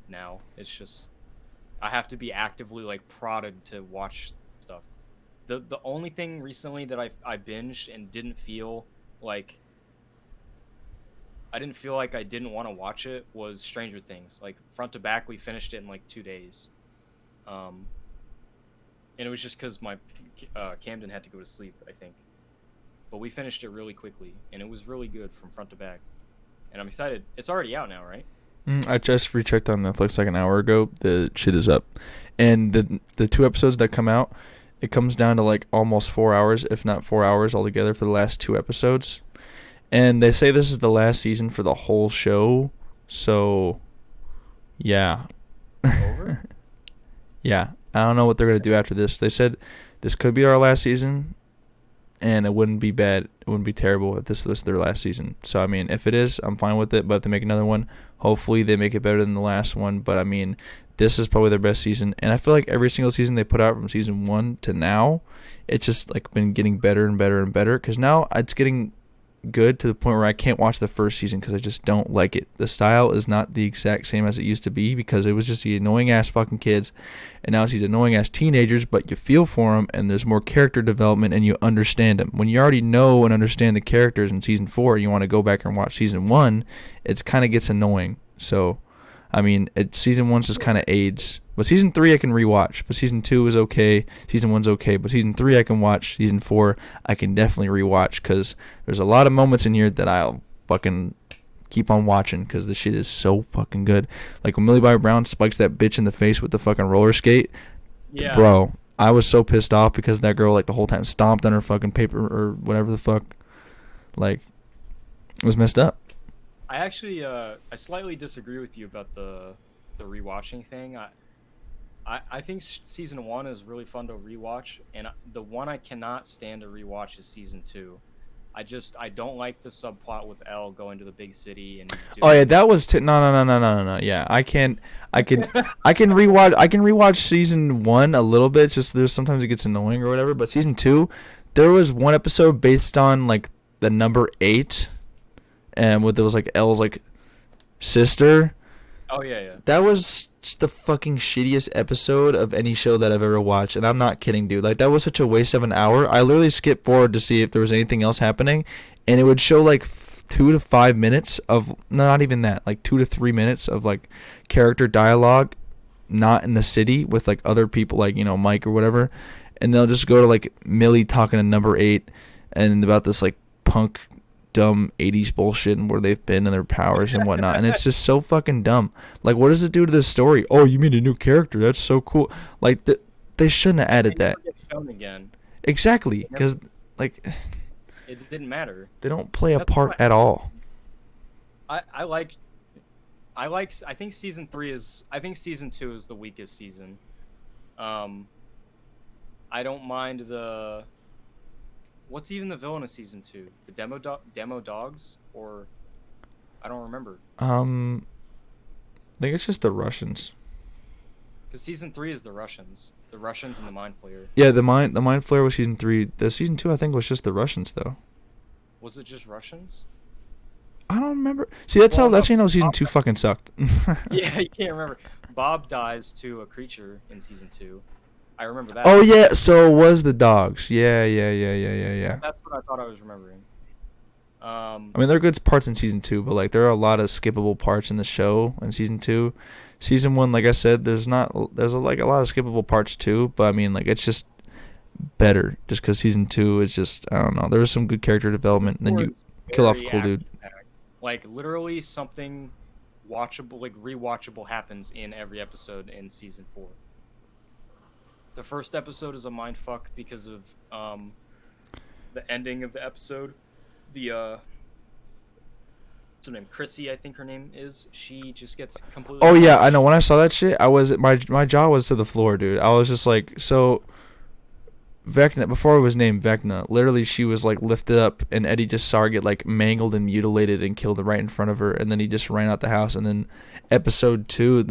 now. It's just I have to be actively like prodded to watch stuff. The only thing recently that I binged and didn't feel like I didn't want to watch it was Stranger Things. Like front to back, we finished it in like 2 days. And it was just because my Camden had to go to sleep, I think. But we finished it really quickly, and it was really good from front to back. And I'm excited. It's already out now, right? I just rechecked on Netflix like an hour ago. The shit is up. And the 2 episodes that come out, it comes down to like almost 4 hours, if not 4 hours altogether for the last 2 episodes. And they say this is the last season for the whole show. So, yeah. Over? Yeah. I don't know what they're going to do after this. They said this could be our last season, and it wouldn't be bad. It wouldn't be terrible if this was their last season. So, I mean, if it is, I'm fine with it. But if they make another one, hopefully they make it better than the last one. But, I mean, this is probably their best season. And I feel like every single season they put out from season 1 to now, it's just, like, been getting better and better and better. Because now it's getting good to the point where I can't watch the first season because I just don't like it. The style is not the exact same as it used to be because it was just the annoying ass fucking kids, and now it's these annoying ass teenagers, but you feel for them and there's more character development and you understand them. When you already know and understand the characters in season 4, you want to go back and watch season 1, it's kind of gets annoying. So I mean, season 1 just kind of aids. But season 3 I can rewatch. But season 2 is okay. Season 1's okay. But season 3 I can watch. Season 4 I can definitely rewatch because there's a lot of moments in here that I'll fucking keep on watching because the shit is so fucking good. Like when Millie Bobby Brown spikes that bitch in the face with the fucking roller skate. Yeah. Bro, I was so pissed off because that girl like the whole time stomped on her fucking paper or whatever the fuck. Like, it was messed up. I actually I slightly disagree with you about the rewatching thing. I think season 1 is really fun to rewatch, and the one I cannot stand to rewatch is season 2. I don't like the subplot with Elle going to the big city and Oh yeah, doing. that was no. Yeah, I can I can rewatch season 1 a little bit. Just there's sometimes it gets annoying or whatever. But season 2, there was one episode based on like the number 8, and with it was like Elle's like sister. Oh yeah, yeah. That was just the fucking shittiest episode of any show that I've ever watched, and I'm not kidding, dude. Like that was such a waste of an hour. I literally skipped forward to see if there was anything else happening, and it would show like 2 to 5 minutes of not even that, like 2 to 3 minutes of like character dialogue, not in the city with like other people, like Mike or whatever, and they'll just go to like Millie talking to number 8, and about this like punk dumb 80s bullshit and where they've been and their powers and whatnot, and it's just so fucking dumb. Like, what does it do to the story? Oh, you mean a new character? That's so cool. Like, they shouldn't have added They that. never get shown again. Exactly, because like It didn't matter. they don't play a That's part what at all. I think season 3 is. I think season 2 is the weakest season. Um, I don't mind the. What's even the villain of season 2? The demo dogs, or I don't remember. I think it's just the Russians. Because season 3 is the Russians and the Mind Flayer. Yeah, the mind flare was season 3. The season 2 I think was just the Russians though. Was it just Russians? I don't remember. See, that's Well, how that's no, how you know season Bob 2 fucking sucked. Yeah, you can't remember. Bob dies to a creature in season 2. I remember that. Oh yeah, so it was the dogs. Yeah. That's what I thought I was remembering. I mean, there are good parts in season 2, but like there are a lot of skippable parts in the show in season 2. Season 1, like I said, there's like a lot of skippable parts too, but I mean, like it's just better just because season 2 is just, I don't know. There was some good character development, and then you Was kill off a very cool dude. action-packed. Like literally something watchable, like rewatchable, happens in every episode in season 4. The first episode is a mind fuck because of the ending of the episode. The what's her name? Chrissy, I think her name is. She just gets completely. Oh yeah, I know. When I saw that shit, I was my jaw was to the floor, dude. I was just like, so Vecna, before it was named Vecna, literally she was like lifted up, and Eddie just saw her get like mangled and mutilated and killed right in front of her, and then he just ran out the house. And then episode 2,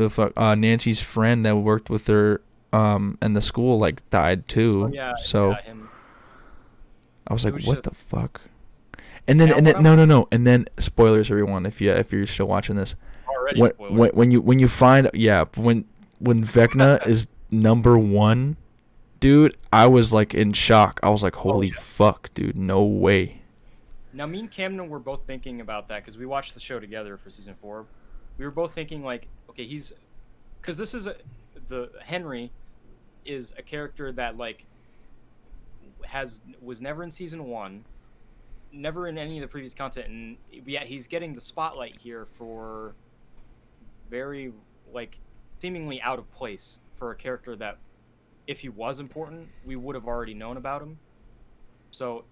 Nancy's friend that worked with her and the school like died too. Oh yeah, So yeah, him. I was It like, was what just. the fuck? And then Now and what then I'm no, and then spoilers everyone if you're still watching this. already When spoiler. when you find, yeah, when Vecna is number 1, dude, I was like in shock. I was like, Oh holy yeah. fuck, dude, no way. Now me and Camden were both thinking about that because we watched the show together for season 4. We were both thinking like, okay, because this is the Henry is a character that like was never in season 1, never in any of the previous content, and yet he's getting the spotlight here for very like seemingly out of place for a character that if he was important we would have already known about him. So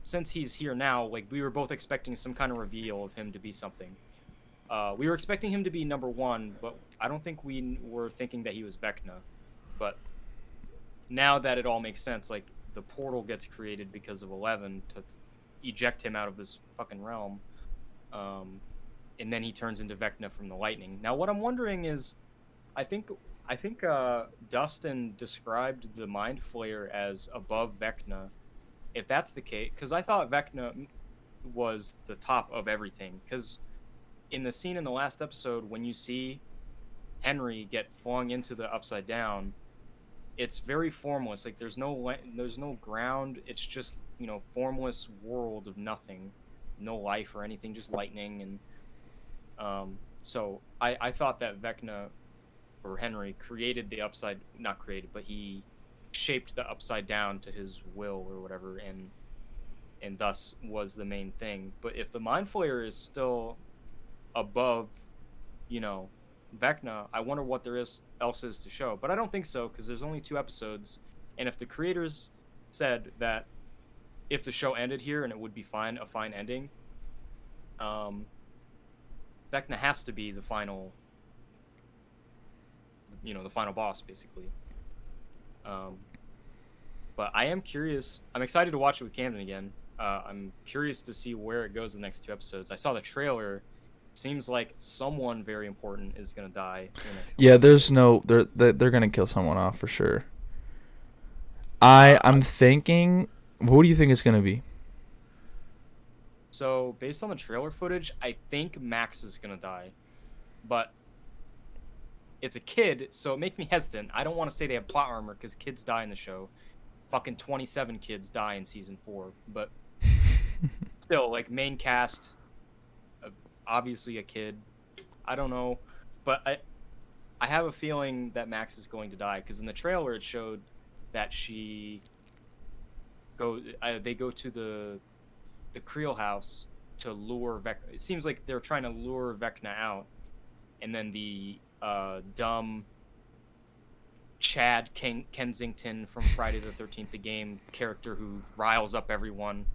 since he's here now, like we were both expecting some kind of reveal of him to be something. We were expecting him to be number 1, but I don't think we were thinking that he was Vecna. But now that it all makes sense, like the portal gets created because of 11 to eject him out of this fucking realm, and then he turns into Vecna from the lightning. Now, what I'm wondering is, I think Dustin described the Mind Flayer as above Vecna. If that's the case, because I thought Vecna was the top of everything. Because in the scene in the last episode, when you see Henry get flung into the Upside Down, it's very formless. Like there's no ground. It's just formless world of nothing, no life or anything, just lightning. And so I thought that Vecna or Henry created the upside, not created, but he shaped the Upside Down to his will or whatever, and thus was the main thing. But if the Mind Flayer is still above, you know, Vecna, I wonder what there is else is to show. But I don't think so, because there's only 2 episodes, and if the creators said that if the show ended here and it would be fine, a fine ending, Vecna has to be the final, the final boss, basically. But I am curious. I'm excited to watch it with Camden again. I'm curious to see where it goes the next 2 episodes. I saw the trailer. Seems like someone very important is gonna die in the next couple Yeah, there's episodes. no they're gonna kill someone off for sure. Uh, I'm thinking, who do you think it's gonna be? so based on the trailer footage, I think Max is gonna die, but it's a kid, so it makes me hesitant. I don't want to say they have plot armor because kids die in the show. Fucking 27 kids die in season 4, but still, like, main cast, obviously a kid. I don't know, but I have a feeling that Max is going to die because in the trailer it showed that they go to the Creel house to lure Vecna. It seems like they're trying to lure Vecna out, and then the dumb Chad Kensington from Friday the 13th, the game character who riles up everyone,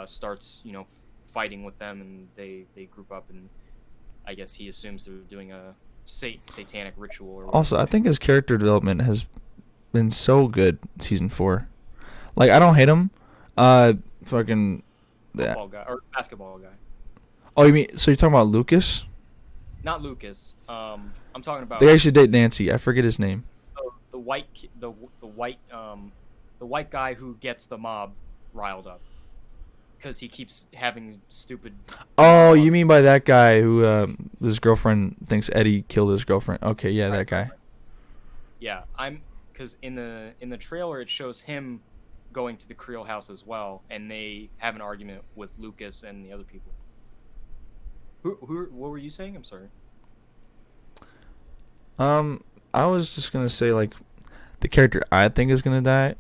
starts fighting with them, and they group up, and I guess he assumes they're doing a satanic ritual or whatever. Also, I think his character development has been so good season 4. Like, I don't hate him. Fucking. Yeah. Football guy or basketball guy. Oh, you mean, so you're talking about Lucas? Not Lucas. I'm talking about They actually date Nancy. I forget his name. the white guy who gets the mob riled up because he keeps having stupid. Oh, you mean by that guy who his girlfriend thinks Eddie killed his girlfriend? Okay, yeah, that guy. Yeah, because in the trailer it shows him going to the Creel house as well, and they have an argument with Lucas and the other people. What were you saying? I'm sorry. I was just gonna say, like, the character I think is gonna die.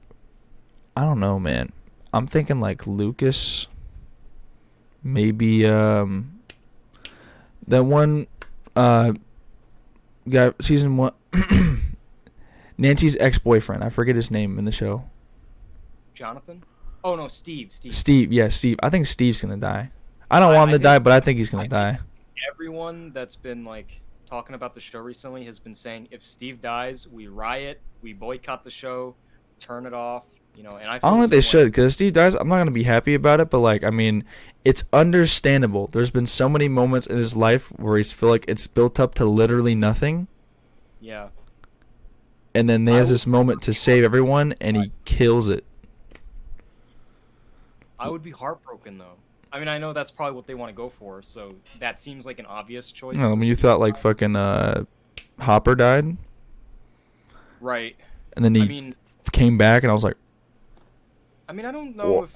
I don't know, man. I'm thinking like Lucas. Maybe that one guy, season 1. Nancy's ex-boyfriend. I forget his name in the show. Jonathan? Oh no, Steve. Steve. Yeah, Steve. I think Steve's gonna die. I don't want him to die, but I think he's gonna die. Everyone that's been like talking about the show recently has been saying if Steve dies, we riot, we boycott the show, turn it off. And I don't think they should, because if Steve dies, I'm not gonna be happy about it. But like, I mean, it's understandable. There's been so many moments in his life where he's feel like it's built up to literally nothing. Yeah. And then there's this moment to save everyone, and he kills it. I would be heartbroken though. I mean, I know that's probably what they want to go for, so that seems like an obvious choice. No, I mean, you thought like fucking Hopper died, right? and then he came back, and I was like, I mean, I don't know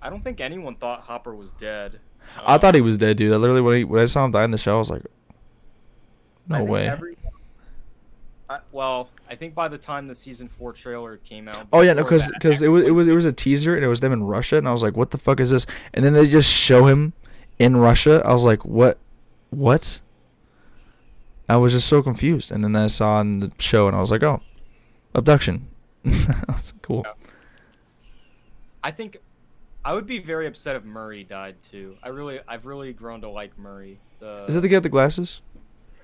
I don't think anyone thought Hopper was dead. I thought he was dead, dude. I literally when I saw him die in the show, I was like, no way. I think by the time the season 4 trailer came out. Oh yeah, no, because it was a teaser, and it was them in Russia, and I was like, what the fuck is this? And then they just show him in Russia. I was like, what? I was just so confused, and then I saw on the show, and I was like, oh, abduction. I was like, cool. Yeah. I think I would be very upset if Murray died too. I've really grown to like Murray. Is that the guy with the glasses?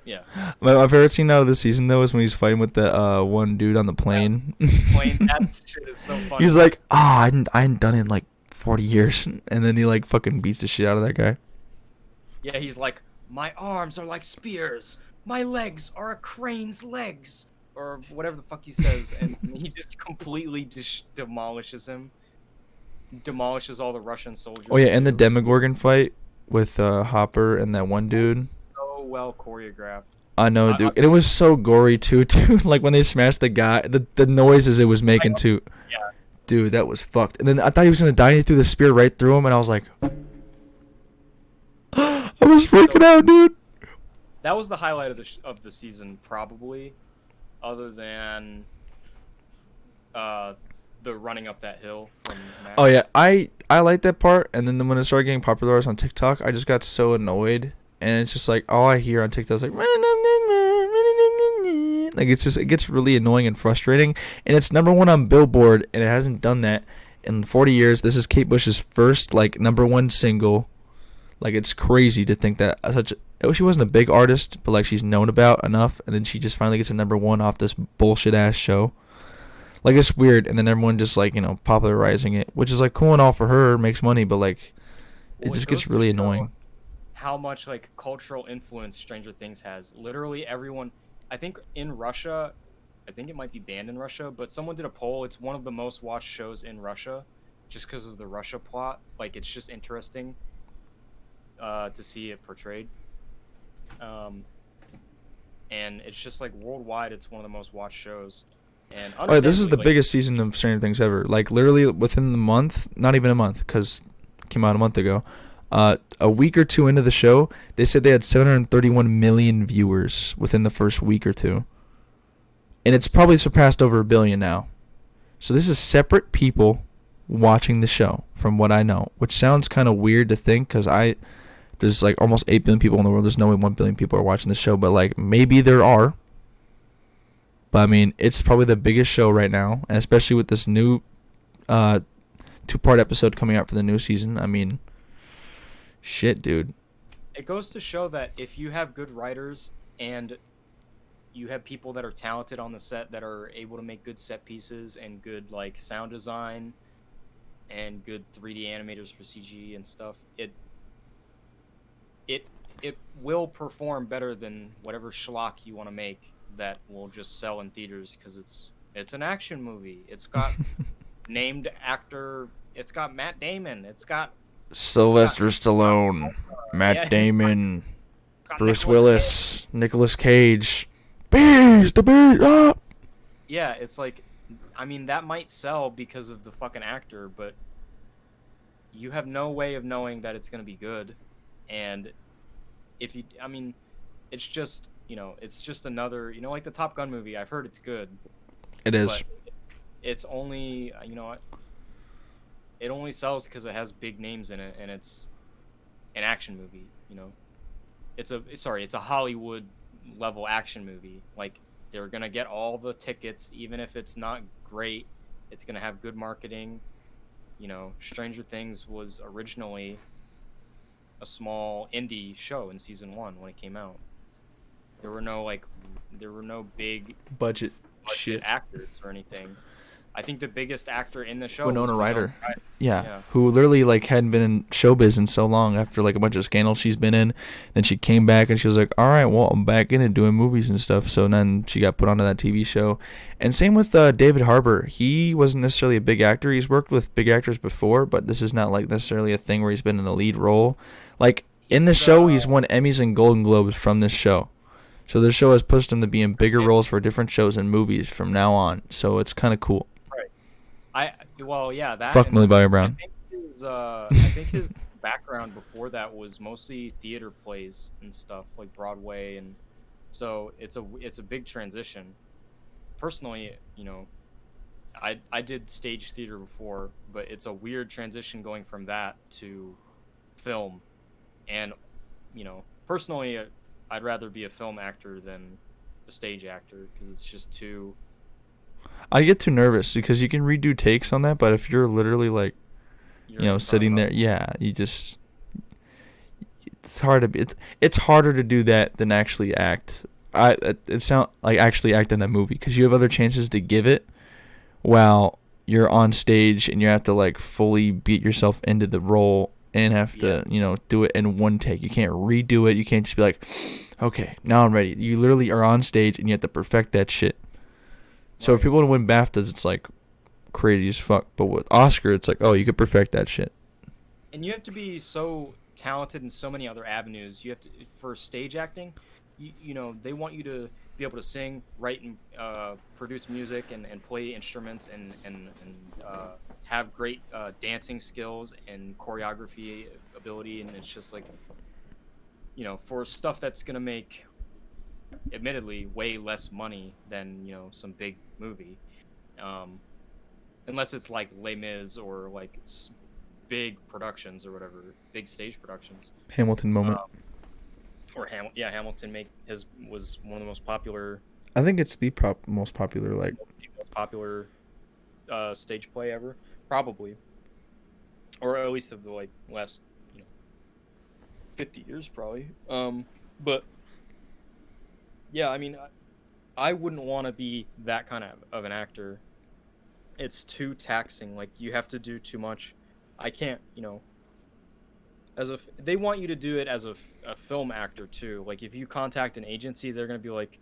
Yeah. My favorite scene out of this season though is when he's fighting with the one dude on the plane. Yeah. That shit is so funny. He's like, I hadn't done it in like 40 years, and then he like fucking beats the shit out of that guy. Yeah, he's like, my arms are like spears, my legs are a crane's legs, or whatever the fuck he says, and he just completely demolishes him. Demolishes all the Russian soldiers. Oh yeah, and the too. Demogorgon fight with Hopper and that one dude. So well choreographed. I know, dude. And it was so gory too, dude. Like when they smashed the guy, the noises it was making too. Yeah. Dude, that was fucked. And then I thought he was gonna die, and he threw the spear right through him, and I was like, I was freaking out, dude. That was the highlight of the season, probably, other than the running up that hill from Max. Oh yeah, I like that part, and then when it started getting popularized on TikTok, I just got so annoyed and it's just like all I hear on TikTok is like it gets really annoying and frustrating, and it's number one on Billboard, and it hasn't done that in 40 years. This is Kate Bush's first like number one single. Like, it's crazy to think that she wasn't a big artist, but like she's known about enough, and then she just finally gets a number one off this bullshit ass show. Like, it's weird, and then everyone just like popularizing it, which is like cool and all for her, makes money, but like it Well, it just goes gets to really show annoying. how much like cultural influence Stranger Things has. Literally everyone, I think in Russia, I think it might be banned in Russia, but someone did a poll. It's one of the most watched shows in Russia, just because of the Russia plot. Like, it's just interesting to see it portrayed. Um, and it's just like worldwide, it's one of the most watched shows. And Oh, this is the understandably, like, biggest season of Stranger Things ever. Like, literally within the month, not even a month, because it came out a month ago. A week or two into the show, they said they had 731 million viewers within the first week or two, and it's probably surpassed over 1 billion now. So this is separate people watching the show, from what I know, which sounds kind of weird to think, because there's like almost 8 billion people in the world. There's no way 1 billion people are watching the show, but like maybe there are. But I mean, it's probably the biggest show right now, and especially with this new 2-part episode coming out for the new season. I mean, shit, dude. it goes to show that if you have good writers and you have people that are talented on the set that are able to make good set pieces and good like sound design and good 3D animators for CG and stuff, it it will perform better than whatever schlock you want to make that will just sell in theaters because it's an action movie. It's got named actor. It's got Matt Damon. Sylvester Stallone, Matt Yeah, Damon, it's got Bruce Nicolas Cage. Willis, Nicolas Cage. Bees, the bees up. Yeah, it's like, I mean, that might sell because of the fucking actor, but you have no way of knowing that it's going to be good. And if you, I mean, it's just, it's just another, like the Top Gun movie. I've heard it's good, It is. but it's only, it only sells because it has big names in it and it's an action movie. It's a Hollywood level action movie. Like, they're gonna get all the tickets, even if it's not great. It's gonna have good marketing. Stranger Things was originally a small indie show in season 1 when it came out. There were no big Budget budget shit. actors or anything. I think the biggest actor in the show Winona was Ryder. Ryder. Yeah, Yeah. who literally like hadn't been in showbiz in so long after like a bunch of scandals she's been in. Then she came back and she was like, "All right, well, I'm back in it doing movies and stuff." So then she got put onto that TV show. And same with David Harbour. He wasn't necessarily a big actor. He's worked with big actors before, but this is not like necessarily a thing where he's been in a lead role. Like, in the show, he's won Emmys and Golden Globes from this show. So this show has pushed him to be in bigger roles for different shows and movies from now on. So it's kind of cool. Well, yeah, that. Fuck and Millie Bobby I Brown. think his background before that was mostly theater plays and stuff like Broadway, and so it's a big transition. Personally, I did stage theater before, but it's a weird transition going from that to film, and personally, I'd rather be a film actor than a stage actor because it's just too. I get too nervous because you can redo takes on that, but if you're literally like, You're in front sitting of there, yeah, it's hard to be. It's harder to do that than actually act. It sound like actually act in that movie because you have other chances to give it while you're on stage and you have to like fully beat yourself into the role and have to do it in one take. You can't redo it. You can't just be like, okay, now I'm ready. You literally are on stage and you have to perfect that shit. So Right. for people to win BAFTAs, it's like crazy as fuck. But with Oscar, it's like, oh, you could perfect that shit. And you have to be so talented in so many other avenues. You have to, for stage acting, they want you to be able to sing, write, and produce music and play instruments and have great dancing skills and choreography ability. And it's just like, for stuff that's gonna make, admittedly, way less money than some big movie, unless it's like Les Mis or like big productions or whatever, big stage productions. Hamilton moment. or Hamilton was one of the most popular I think it's the most popular. Like, most popular stage play ever, probably, or at least of the like last 50 years probably. But yeah, I mean, I wouldn't want to be that kind of an actor. It's too taxing. Like you have to do too much. I can't, they want you to do it as a film actor too. Like if you contact an agency, they're gonna be like,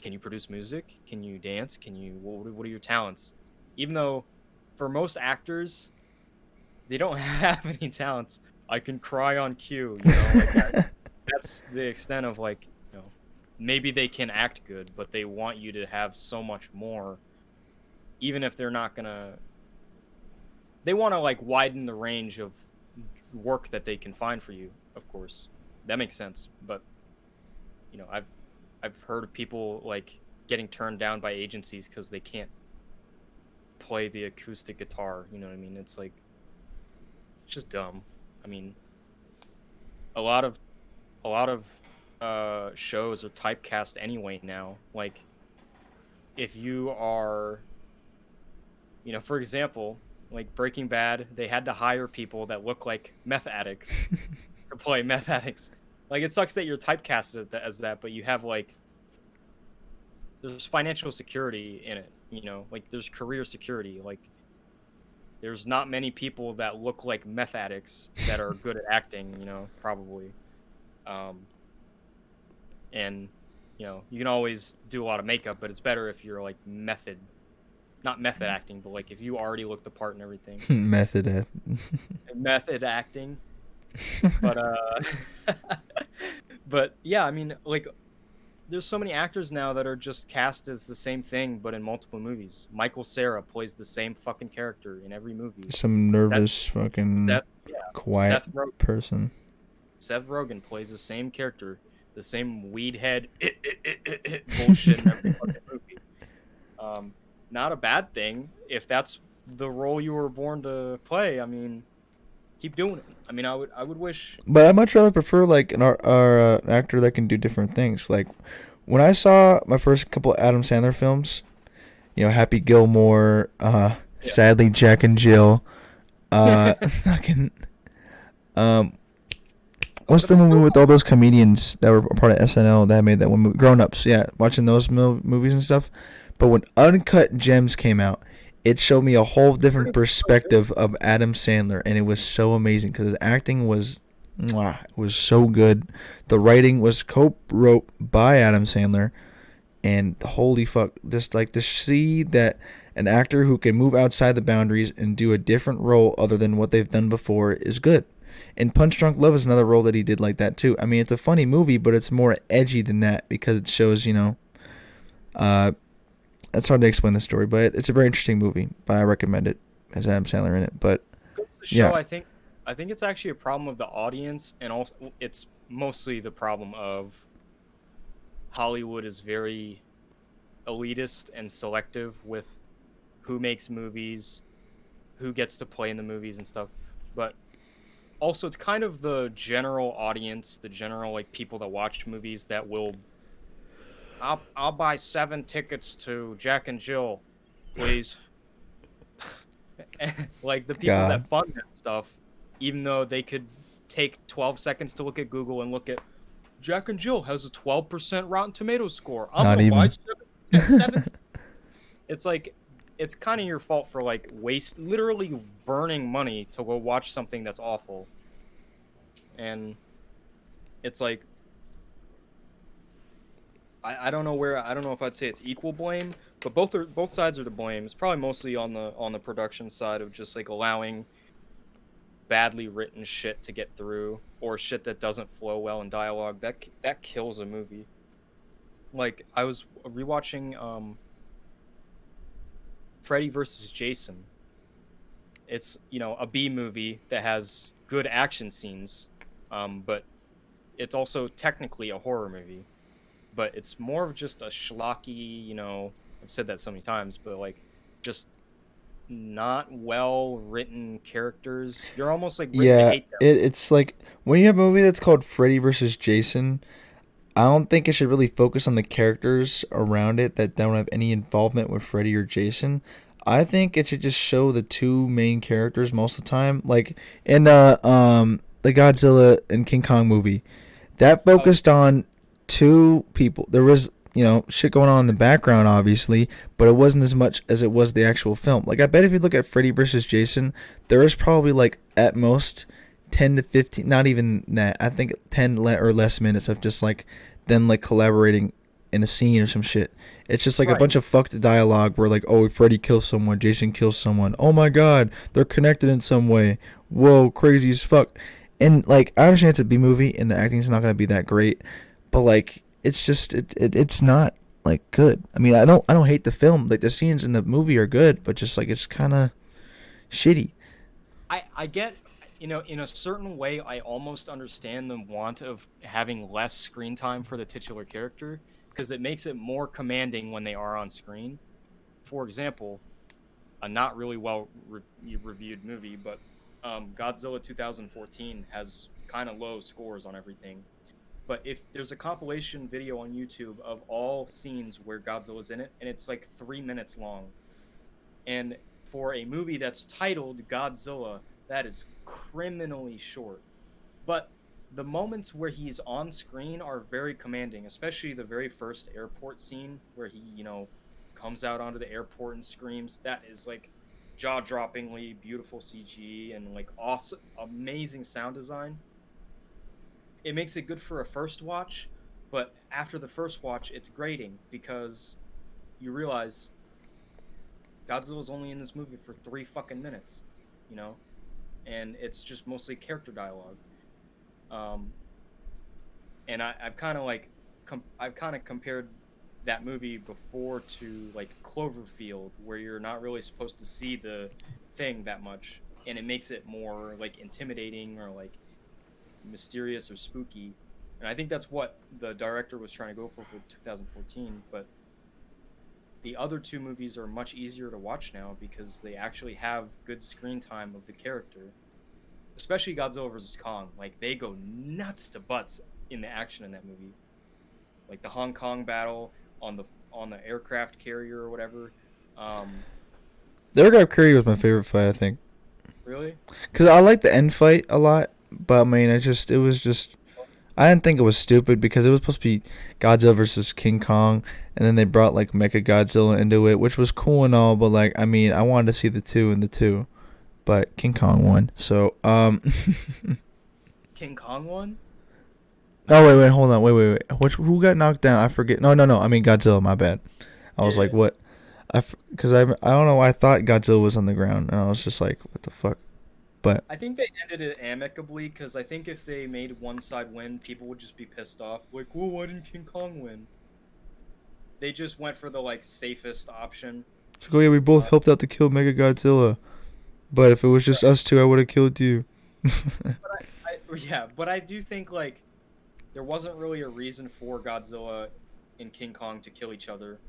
"Can you produce music? Can you dance? What are your talents?" Even though, for most actors, they don't have any talents. I can cry on cue, like that's the extent of like, maybe they can act good, but they want you to have so much more, even if they're not gonna. They want to like widen the range of work that they can find for you. Of course, that makes sense. But I've heard of people like getting turned down by agencies because they can't play the acoustic guitar. You know what I mean? It's like it's just dumb. I mean, a lot of shows are typecast anyway now. Like, if you are, for example, like Breaking Bad, they had to hire people that look like meth addicts to play meth addicts. Like, it sucks that you're typecasted as that, but you have like there's financial security in it. Like there's career security. Like, there's not many people that look like meth addicts that are good at acting. Probably. And you can always do a lot of makeup, but it's better if you're like not method acting, but like if you already look the part and everything. Method acting. But but yeah, I mean, like there's so many actors now that are just cast as the same thing but in multiple movies. Michael Cera plays the same fucking character in every movie. Some nervous fucking quiet person. Seth Rogen plays the same character, the same weed head bullshit in every fucking movie. Not a bad thing if that's the role you were born to play. I mean, keep doing it. I mean, I would wish. But I'd much rather prefer like an actor that can do different things. Like when I saw my first couple of Adam Sandler films, Happy Gilmore, sadly Jack and Jill, fucking, what's the movie with all those comedians that were part of SNL that made that one movie? Grown Ups, yeah, watching those movies and stuff. But when Uncut Gems came out, it showed me a whole different perspective of Adam Sandler, and it was so amazing because his acting was so good. The writing was co-wrote by Adam Sandler, and holy fuck, just like to see that an actor who can move outside the boundaries and do a different role other than what they've done before is good. And Punch Drunk Love is another role that he did like that too. I mean, it's a funny movie, but it's more edgy than that because it shows, it's hard to explain the story, but it's a very interesting movie. But I recommend it. Has Adam Sandler in it. But yeah, I think it's actually a problem of the audience, and also it's mostly the problem of Hollywood is very elitist and selective with who makes movies, who gets to play in the movies and stuff. But also, it's kind of the general audience, the general like people that watch movies that will. I'll buy 7 tickets to Jack and Jill, please. Like the people that fund that stuff, even though they could take 12 seconds to look at Google and look at Jack and Jill has a 12% Rotten Tomatoes score. I'm gonna buy 7. It's like it's kind of your fault for like literally burning money to go watch something that's awful. And it's like. I don't know if I'd say it's equal blame, but both sides are to blame. It's probably mostly on the production side of just like allowing badly written shit to get through, or shit that doesn't flow well in dialogue. That kills a movie. Like I was rewatching Freddy vs. Jason. It's a B movie that has good action scenes, but it's also technically a horror movie. But it's more of just a schlocky, I've said that so many times, but like just not well written characters. They're almost like written to Yeah, hate them. it's like when you have a movie that's called Freddy versus Jason, I don't think it should really focus on the characters around it that don't have any involvement with Freddy or Jason. I think it should just show the two main characters most of the time. Like in the Godzilla and King Kong movie, that Oh, focused on two people. There was, shit going on in the background, obviously, but it wasn't as much as it was the actual film. Like, I bet if you look at Freddy versus Jason, there is probably, like, at most 10 to 15, not even that, I think 10 or less minutes of just, like, them, like, collaborating in a scene or some shit. It's just, like, a right. bunch of fucked dialogue where, like, oh, Freddy kills someone, Jason kills someone. Oh, my God, they're connected in some way. Whoa, crazy as fuck. And like I understand it's a B movie and the acting's not gonna be that great, but like it's just it's not like good. I mean I don't hate the film. Like the scenes in the movie are good, but just like it's kind of shitty. I get, in a certain way, I almost understand the want of having less screen time for the titular character because it makes it more commanding when they are on screen. For example, a not really well reviewed movie, but Godzilla 2014 has kind of low scores on everything. But if there's a compilation video on YouTube of all scenes where Godzilla's in it, and it's like 3 minutes long, and for a movie that's titled Godzilla, that is criminally short. But the moments where he's on screen are very commanding, especially the very first airport scene where he, comes out onto the airport and screams. That is like jaw-droppingly beautiful CG and like awesome, amazing sound design. It makes it good for a first watch, but after the first watch, it's grating because you realize Godzilla's only in this movie for 3 fucking minutes, you know, and it's just mostly character dialogue. Um, and I've kind of like I've kind of compared that movie before to like Cloverfield, where you're not really supposed to see the thing that much, and it makes it more like intimidating or like mysterious or spooky. And I think that's what the director was trying to go for 2014. But the other two movies are much easier to watch now because they actually have good screen time of the character, especially Godzilla vs Kong. Like they go nuts to butts in the action in that movie, like the Hong Kong battle on the aircraft carrier or whatever. Um, The Aircraft Carrier was my favorite fight, I think, really? because I like the end fight a lot. But I mean, it was just I didn't think it was stupid because it was supposed to be Godzilla versus King Kong, and then they brought like Mecha Godzilla into it, which was cool and all. But like, I mean, I wanted to see the two and the two, but King Kong won. So King Kong one? oh wait, hold on, wait. Which who got knocked down? I forget. No. I mean Godzilla. My bad. I was Yeah. like, what? Because I don't know why I thought Godzilla was on the ground, and I was just like, what the fuck? But I think they ended it amicably because I think if they made one side win, people would just be pissed off. Like, well, why didn't King Kong win? They just went for the like safest option. it's like, oh yeah, we both Uh, helped out to kill Mega Godzilla. But if it was just right. us two, I would have killed you. But yeah, but I do think like there wasn't really a reason for Godzilla and King Kong to kill each other.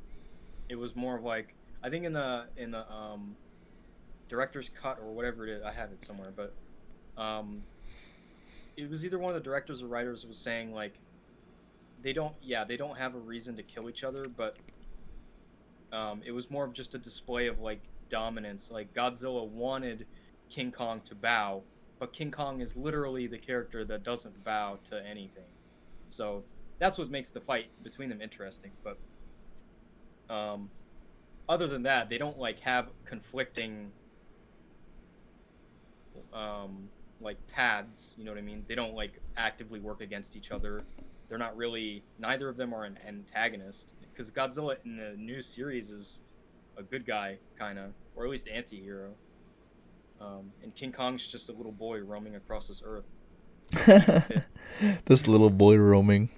It was more of like I think in the director's cut or whatever it is, I have it somewhere, but um, it was either one of the directors or writers was saying like they don't have a reason to kill each other, but it was more of just a display of like dominance. Like Godzilla wanted King Kong to bow, but King Kong is literally the character that doesn't bow to anything. So that's what makes the fight between them interesting. But um, other than that, they don't like have conflicting um, like paths. You know what I mean? They don't like actively work against each other. They're not really. Neither of them are an antagonist because Godzilla in the new series is a good guy, kind of, or at least anti-hero. And King Kong's just a little boy roaming across this earth, eating fish. This little boy roaming.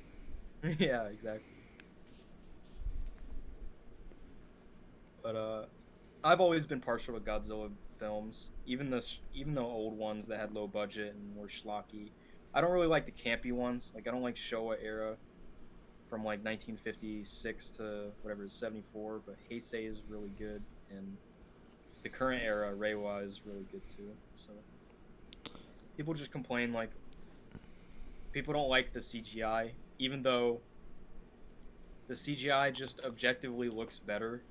Yeah, exactly. But I've always been partial to Godzilla films, even the old ones that had low budget and were schlocky. I don't really like the campy ones. Like I don't like Showa era from like 1956 to whatever 74. But Heisei is really good, and the current era Reiwa is really good too. So people just complain like people don't like the CGI, even though the CGI just objectively looks better.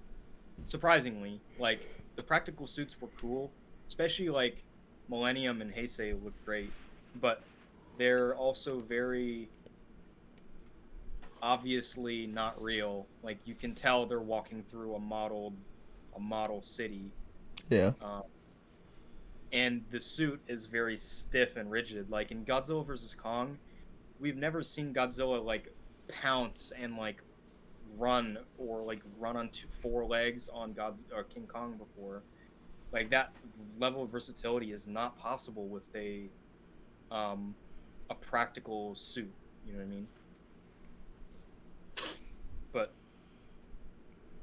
Surprisingly, like the practical suits were cool, especially like Millennium and Heisei look great, but they're also very obviously not real. Like you can tell they're walking through a model city. Yeah. Um, and the suit is very stiff and rigid. Like in Godzilla versus Kong, we've never seen Godzilla like pounce and like run on four legs on God's or King Kong before. Like that level of versatility is not possible with um a practical suit. You know what I mean? But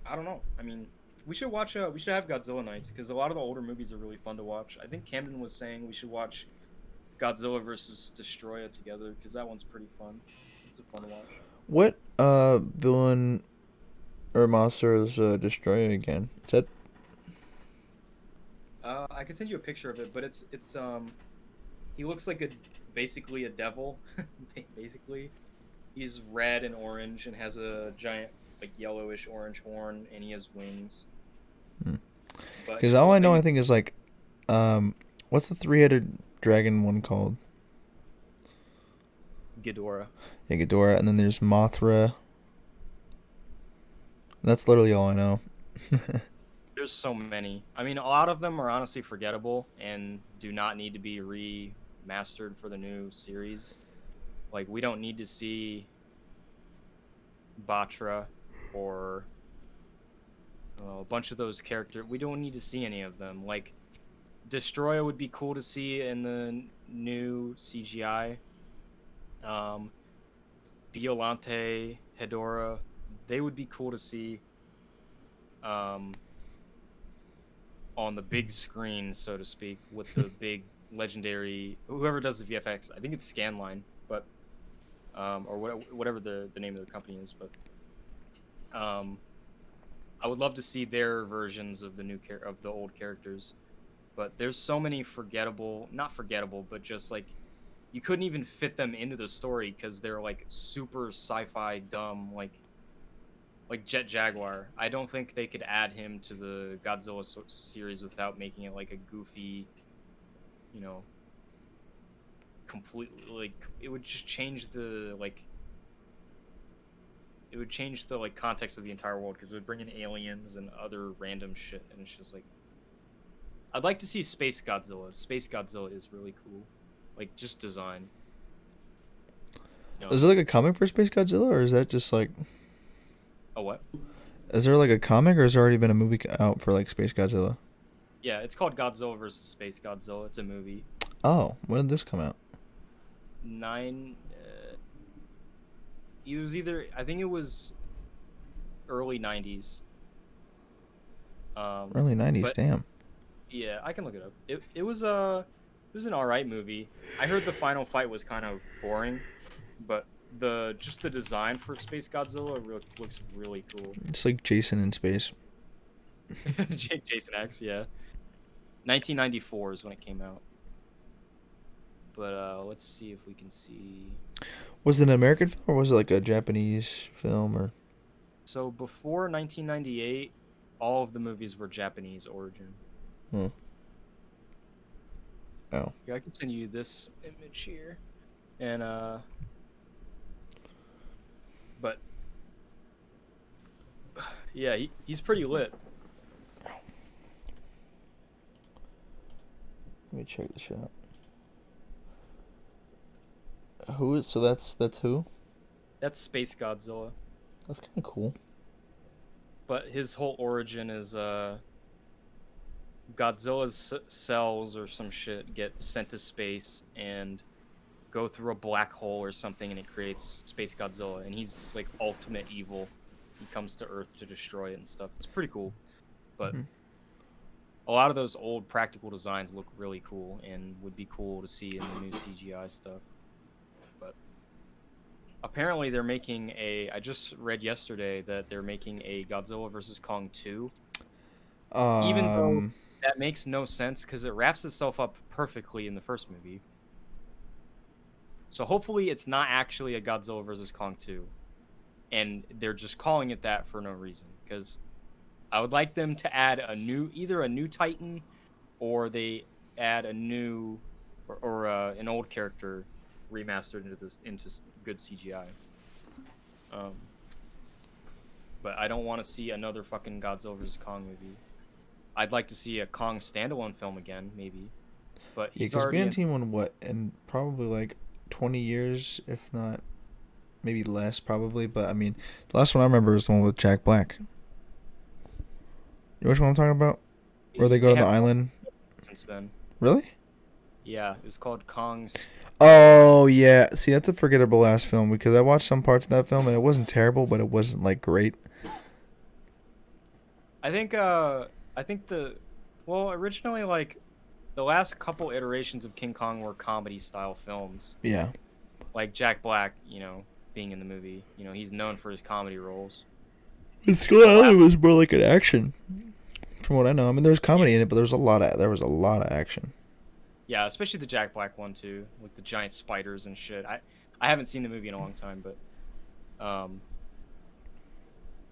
I don't know. I mean, we should watch. We should have Godzilla nights because a lot of the older movies are really fun to watch. I think Camden was saying we should watch Godzilla versus Destroyer together because that one's pretty fun. It's a fun to watch. What villain or monster is destroying again? Is that I can send you a picture of it, but it's he looks like a basically a devil. Basically, he's red and orange and has a giant like yellowish orange horn, and he has wings. But because his all whole I know thing I is think is like what's the three-headed dragon one called? Ghidorah. Yeah, Ghidorah, and then there's Mothra. That's literally all I know. There's so many. I mean, a lot of them are honestly forgettable and do not need to be remastered for the new series. Like, we don't need to see Batra or a bunch of those characters. We don't need to see any of them. Like, Destroyer would be cool to see in the new CGI. Um, Biolante, Hedora, they would be cool to see. On the big screen, so to speak, with the big legendary whoever does the VFX. I think it's Scanline, but or whatever the name of the company is. But I would love to see their versions of the of the old characters. But there's so many forgettable, not forgettable, but just like you couldn't even fit them into the story because they're like super sci-fi dumb, like Jet Jaguar. I don't think they could add him to the Godzilla series without making it like a goofy, you know, completely like it would just change the context of the entire world because it would bring in aliens and other random shit and it's just like I'd like to see Space Godzilla. Space Godzilla is really cool. Like just design. You Is know, there like a comic for Space Godzilla, or is that just like? oh what? Is there like a comic, or has there already been a movie out for like Space Godzilla? Yeah, it's called Godzilla versus Space Godzilla. It's a movie. Oh, when did this come out? Nine. It was either I think it was early '90s. Early '90s. But Damn. yeah, I can look it up. It was an alright movie. I heard the final fight was kind of boring, but the design for Space Godzilla looks really cool. It's like Jason in space. Jason X, yeah. 1994 is when it came out. But let's see if we can see. Was it an American film, or was it like a Japanese film, or? So before 1998, all of the movies were Japanese origin. Hmm. Oh. Yeah, I can send you this image here, and but yeah, he's pretty lit. Let me check this out. Who is? So that's who? That's Space Godzilla. That's kind of cool. But his whole origin is Godzilla's cells or some shit get sent to space and go through a black hole or something, and it creates Space Godzilla, and he's like ultimate evil. He comes to Earth to destroy it and stuff. It's pretty cool, but Mm-hmm. a lot of those old practical designs look really cool and would be cool to see in the new CGI stuff. But apparently they're making I just read yesterday that they're making a Godzilla vs. Kong 2. Even though that makes no sense because it wraps itself up perfectly in the first movie. So hopefully it's not actually a Godzilla vs. Kong 2. And they're just calling it that for no reason. Because I would like them to add either a new Titan, or they add a new, or an old character remastered into good CGI. But I don't want to see another fucking Godzilla vs. Kong movie. I'd like to see a Kong standalone film again, maybe. But Yeah, he's because already Band in. Team won what in probably like 20 years, if not maybe less, probably. But I mean, the last one I remember is the one with Jack Black. You know which one I'm talking about? Where they go to the have island. since then. Really? Yeah, it was called Kong's. Oh yeah. See, that's a forgettable ass film because I watched some parts of that film and it wasn't terrible, but it wasn't like great. I think originally like the last couple iterations of King Kong were comedy style films. Yeah. Like Jack Black, being in the movie. He's known for his comedy roles. The Skull Island was more like an action, from what I know. I mean, there was comedy in it, but there was a lot of action. Yeah, especially the Jack Black one too, with the giant spiders and shit. I haven't seen the movie in a long time, but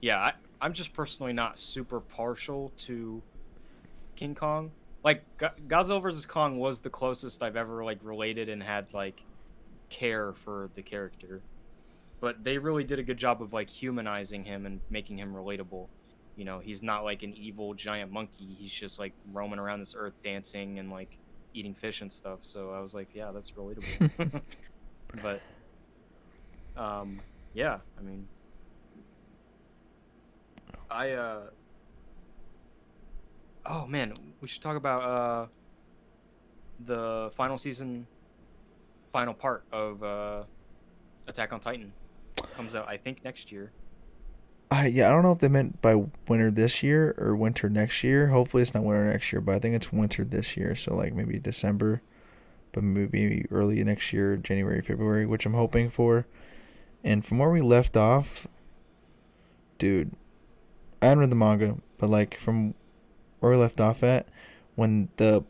yeah, I'm just personally not super partial to King Kong. Like Godzilla vs. Kong was the closest I've ever like related and had like care for the character. But they really did a good job of like humanizing him and making him relatable. He's not like an evil giant monkey. He's just like roaming around this earth dancing and like eating fish and stuff. So I was like, yeah, that's relatable. But yeah, I mean, oh man, we should talk about the final part of Attack on Titan. Comes out I think next year. I don't know if they meant by winter this year or winter next year. Hopefully it's not winter next year, but I think it's winter this year. So like maybe December, but maybe early next year, January, February, which I'm hoping for. And from where we left off, dude, I haven't read the manga, but like from where we left off at, when the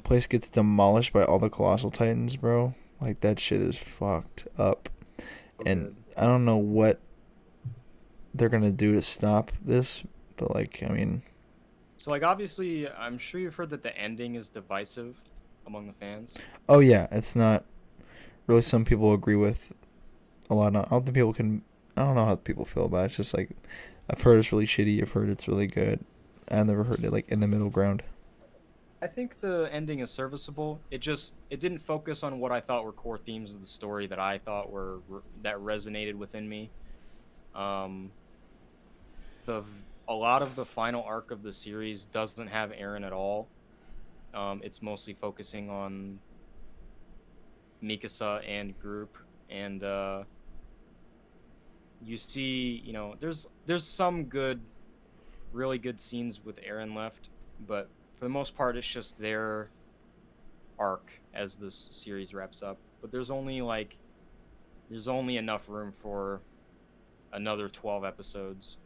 place gets demolished by all the colossal titans, bro, like that shit is fucked up. Okay. And I don't know what they're gonna do to stop this, but like, I mean, So like obviously I'm sure you've heard that the ending is divisive among the fans. oh yeah, it's not really. Some people agree with a lot. I don't think people can. I don't know how people feel about it. It's just like I've heard it's really shitty. I've heard it's really good. I've never heard it like in the middle ground. I think the ending is serviceable. It didn't focus on what I thought were core themes of the story that I thought that resonated within me. A lot of the final arc of the series doesn't have Eren at all. It's mostly focusing on Mikasa and group, and you see, there's some really good scenes with Eren left, but for the most part, it's just their arc as this series wraps up. But there's only enough room for another 12 episodes.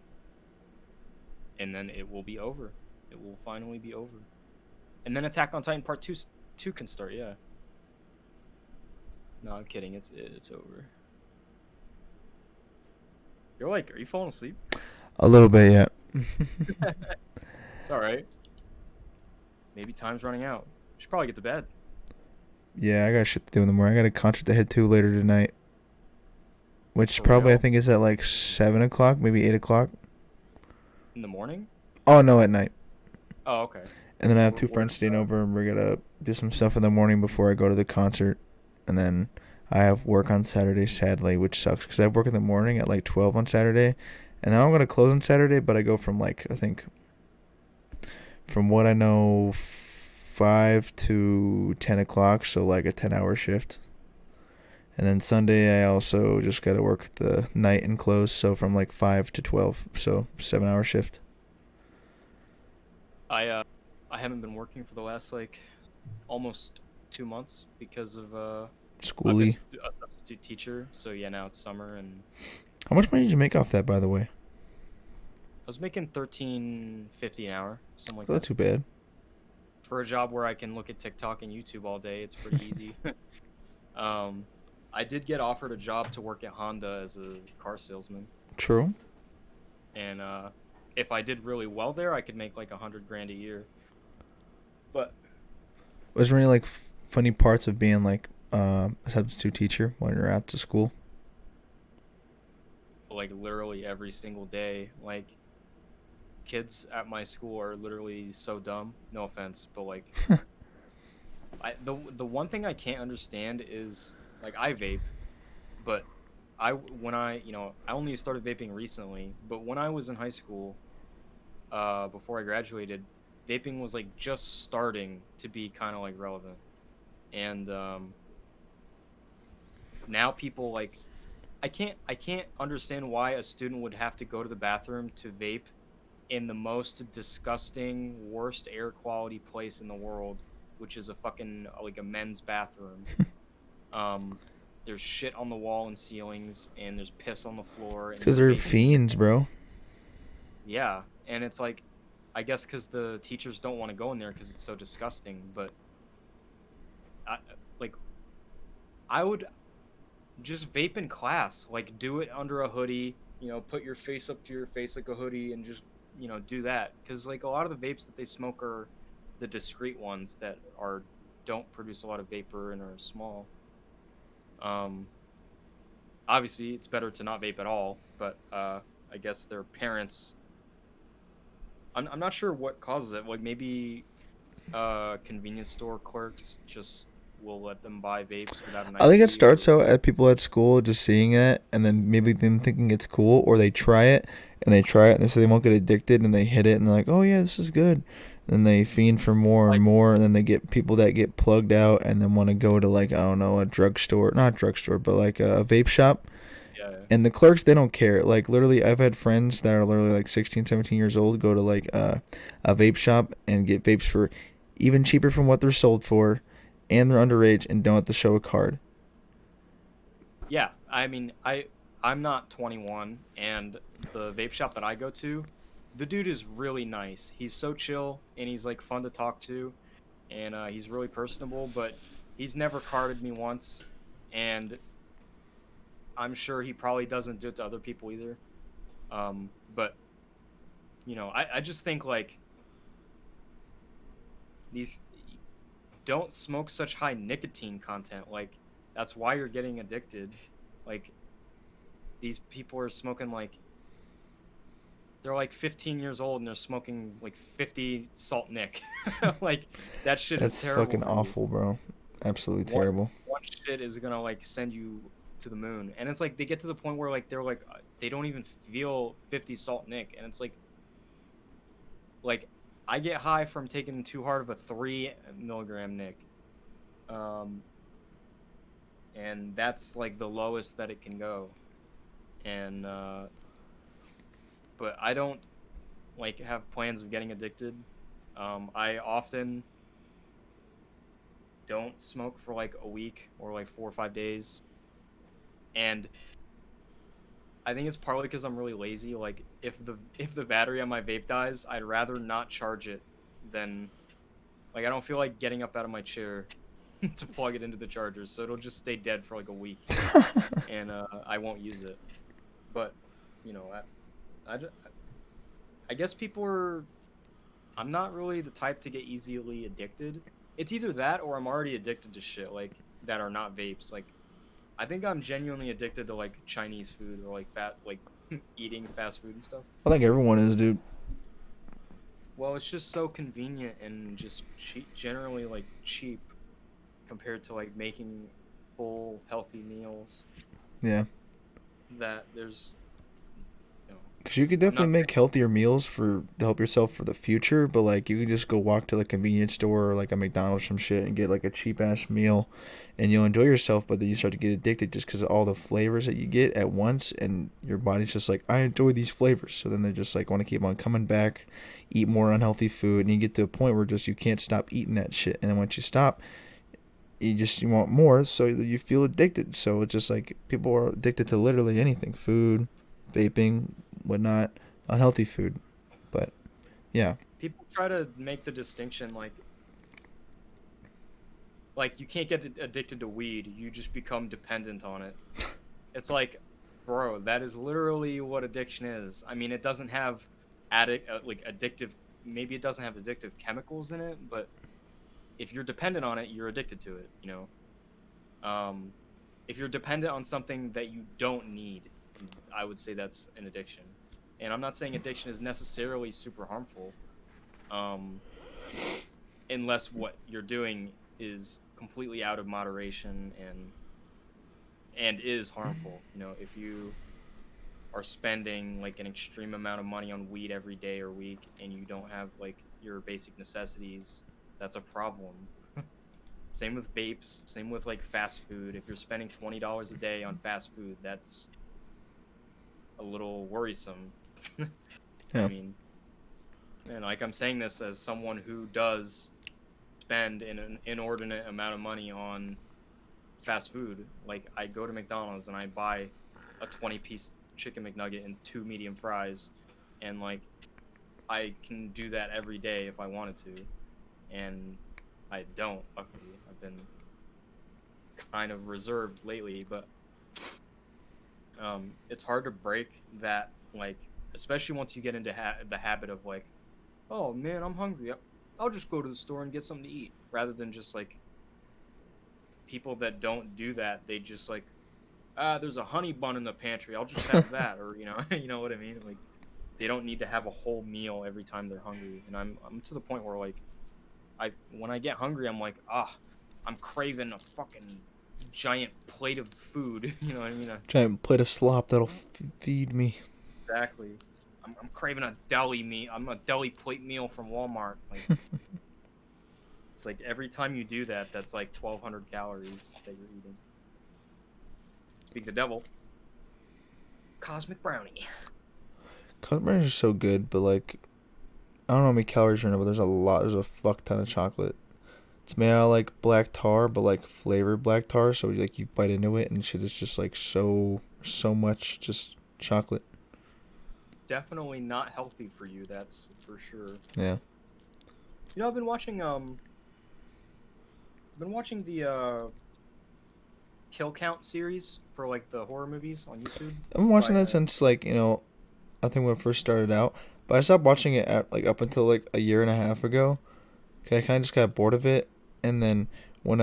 And then it will be over. It will finally be over. And then Attack on Titan Part 2 can start, yeah. No, I'm kidding. It's over. Are you falling asleep? A little bit, yeah. It's alright. Maybe time's running out. Should probably get to bed. Yeah, I got shit to do in the morning. I got a concert to head to later tonight, which For probably real? I think is at like 7 o'clock, maybe 8 o'clock. In the morning? Oh no, at night. Oh, okay. And then I have two Where's friends staying that? over, and we're gonna do some stuff in the morning before I go to the concert. And then I have work on Saturday, sadly, which sucks because I have work in the morning at like 12 on Saturday, and then I'm gonna close on Saturday. But I go from like I think, from what I know, 5 to 10 o'clock, so like a 10-hour shift. And then Sunday I also just gotta work the night and close, so from like 5 to 12, so 7-hour shift. I haven't been working for the last like almost 2 months because of I've been Schooly. a substitute teacher. So yeah, now it's summer and How much money did you make off that, by the way? I was making $13.50 an hour, something like Not that. too bad. for a job where I can look at TikTok and YouTube all day, it's pretty easy. um, I did get offered a job to work at Honda as a car salesman, True. and if I did really well there, I could make like 100 grand a year. But Was there any like funny parts of being like a substitute teacher when you're at the school? like literally every single day, like kids at my school are literally so dumb. No offense, but like the one thing I can't understand is like I vape, but when I I only started vaping recently, but when I was in high school, before I graduated, vaping was like just starting to be kind of like relevant, and now people like I can't understand why a student would have to go to the bathroom to vape in the most disgusting, worst air quality place in the world, which is a fucking like a men's bathroom. Um, there's shit on the wall and ceilings, and there's piss on the floor, and Because there's they're vaping. fiends, bro. Yeah, and it's like, I guess because the teachers don't want to go in there because it's so disgusting. But I like I would just vape in class, like do it under a hoodie. Put your face up to your face like a hoodie, and just do that. Because like a lot of the vapes that they smoke are the discreet ones that are don't produce a lot of vapor and are small. Um, Obviously it's better to not vape at all, but I guess their parents. I'm not sure what causes it. Like maybe convenience store clerks just will let them buy vapes without an I think it ID or starts out at people at school just seeing it and then maybe them thinking it's cool, or they try it and they try it and they say they won't get addicted and they hit it and they're like, oh yeah, this is good. And they fiend for more and like more, and then they get people that get plugged out and then want to go to like, I don't know, a drugstore, not drugstore, but like a vape shop. yeah. And the clerks, they don't care. Like literally, I've had friends that are literally like 16, 17 years old go to like a vape shop and get vapes for even cheaper from what they're sold for, and they're underage and don't have to show a card. Yeah, I mean, I'm not 21, and the vape shop that I go to, the dude is really nice. He's so chill, and he's like fun to talk to, and he's really personable. But he's never carded me once, and I'm sure he probably doesn't do it to other people either. But I just think like these don't smoke such high nicotine content. Like that's why you're getting addicted. Like these people are smoking like they're like 15 years old and they're smoking like 50 salt nick. Like that shit is That's terrible fucking for you. awful, bro. Absolutely One terrible. one shit is gonna like send you to the moon, and it's like they get to the point where like they're like they don't even feel 50 salt nick, and it's like I get high from taking too hard of a 3 milligram nick, um, and that's like the lowest that it can go, and but I don't like have plans of getting addicted. I often don't smoke for like a week or like 4 or 5 days, and I think it's partly because I'm really lazy. Like if the battery on my vape dies, I'd rather not charge it than like I don't feel like getting up out of my chair to plug it into the charger, so it'll just stay dead for like a week, and I won't use it. But you know, I guess people are. I'm not really the type to get easily addicted. It's either that or I'm already addicted to shit like that are not vapes. Like I think I'm genuinely addicted to like Chinese food or like like eating fast food and stuff. I think everyone is, dude. Well, it's just so convenient and just cheap, generally like cheap compared to like making full healthy meals. Yeah. That there's, you know, Because you could I'm definitely not make saying healthier meals to help yourself for the future, but like you can just go walk to the convenience store or like a McDonald's or some shit and get like a cheap ass meal, and you'll enjoy yourself. But then you start to get addicted just because of all the flavors that you get at once, and your body's just like, I enjoy these flavors. So then they just like want to keep on coming back, eat more unhealthy food, and you get to a point where just you can't stop eating that shit. And then once you stop, you want more, so you feel addicted. So it's just like people are addicted to literally anything, food, vaping, whatnot, unhealthy food. But yeah, people try to make the distinction like Like, you can't get addicted to weed. You just become dependent on it. It's like, bro, that is literally what addiction is. I mean, it doesn't have like addictive. Maybe it doesn't have addictive chemicals in it, but if you're dependent on it, you're addicted to it. If you're dependent on something that you don't need, I would say that's an addiction. And I'm not saying addiction is necessarily super harmful, um, unless what you're doing is completely out of moderation and is harmful. If you are spending like an extreme amount of money on weed every day or week and you don't have like your basic necessities, that's a problem. Same with vapes, same with like fast food. If you're spending $20 a day on fast food, that's a little worrisome. Yeah. I mean, and like I'm saying this as someone who does spend an inordinate amount of money on fast food. Like, I go to McDonald's and I buy a 20-piece chicken McNugget and 2 medium fries, and like I can do that every day if I wanted to, and I don't. Luckily, I've been kind of reserved lately, but it's hard to break that, like, especially once you get into the habit of like, oh man, I'm hungry. I'll just go to the store and get something to eat, rather than just like people that don't do that. They just like, there's a honey bun in the pantry. I'll just have that, or you know what I mean. Like, they don't need to have a whole meal every time they're hungry. And I'm to the point where like, when I get hungry, I'm like, I'm craving a fucking giant plate of food. You know what I mean? Giant plate of slop that'll feed me. Exactly. I'm craving a deli meat. I'm a deli plate meal from Walmart. Like, it's like every time you do that, that's like 1,200 calories that you're eating. Speak the devil. Cosmic brownie. Cosmic brownies are so good, but like, I don't know how many calories are in it, but there's a lot. There's a fuck ton of chocolate. It's made out of like black tar, but like flavored black tar. So like you bite into it and shit is just like so much just chocolate. Definitely not healthy for you. That's for sure. Yeah. I've been watching the Kill Count series for like the horror movies on YouTube. I've been watching that since like, I think when it first started out. But I stopped watching it at like up until like a year and a half ago. Okay, I kind of just got bored of it. And then when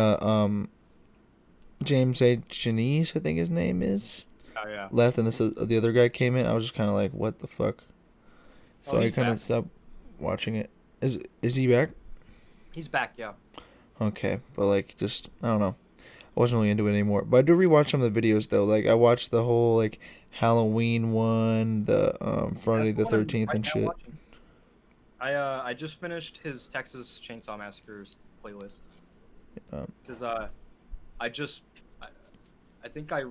James A. Janisse, I think his name is, Oh yeah. left and the other guy came in, I was just kind of like, what the fuck? So I kind of stopped watching it. Is he back? He's back, yeah. Okay, but like just I don't know. I wasn't really into it anymore. But I do rewatch some of the videos though. Like I watched the whole like Halloween one, the Friday the 13th and shit. I just finished his Texas Chainsaw Massacres playlist. Because I think I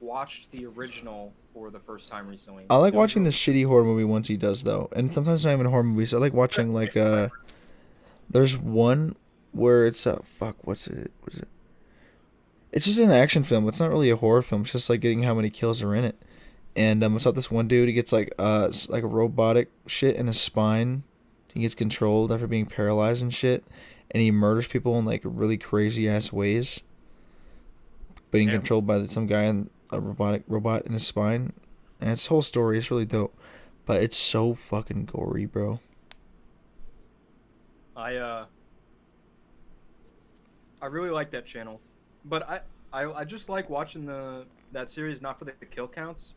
watched the original for the first time recently. I like watching the shitty horror movie once he does though, and sometimes not even horror movies. I like watching like there's one where it's what's it? It's just an action film. It's not really a horror film. It's just like getting how many kills are in it. And it's about this one dude. He gets like a robotic shit in his spine. He gets controlled after being paralyzed and shit, and he murders people in like really crazy ass ways. Being controlled by some guy in a robot in his spine, and its whole story is really dope, but it's so fucking gory, bro. I really like that channel, but I just like watching that series, not for the kill counts,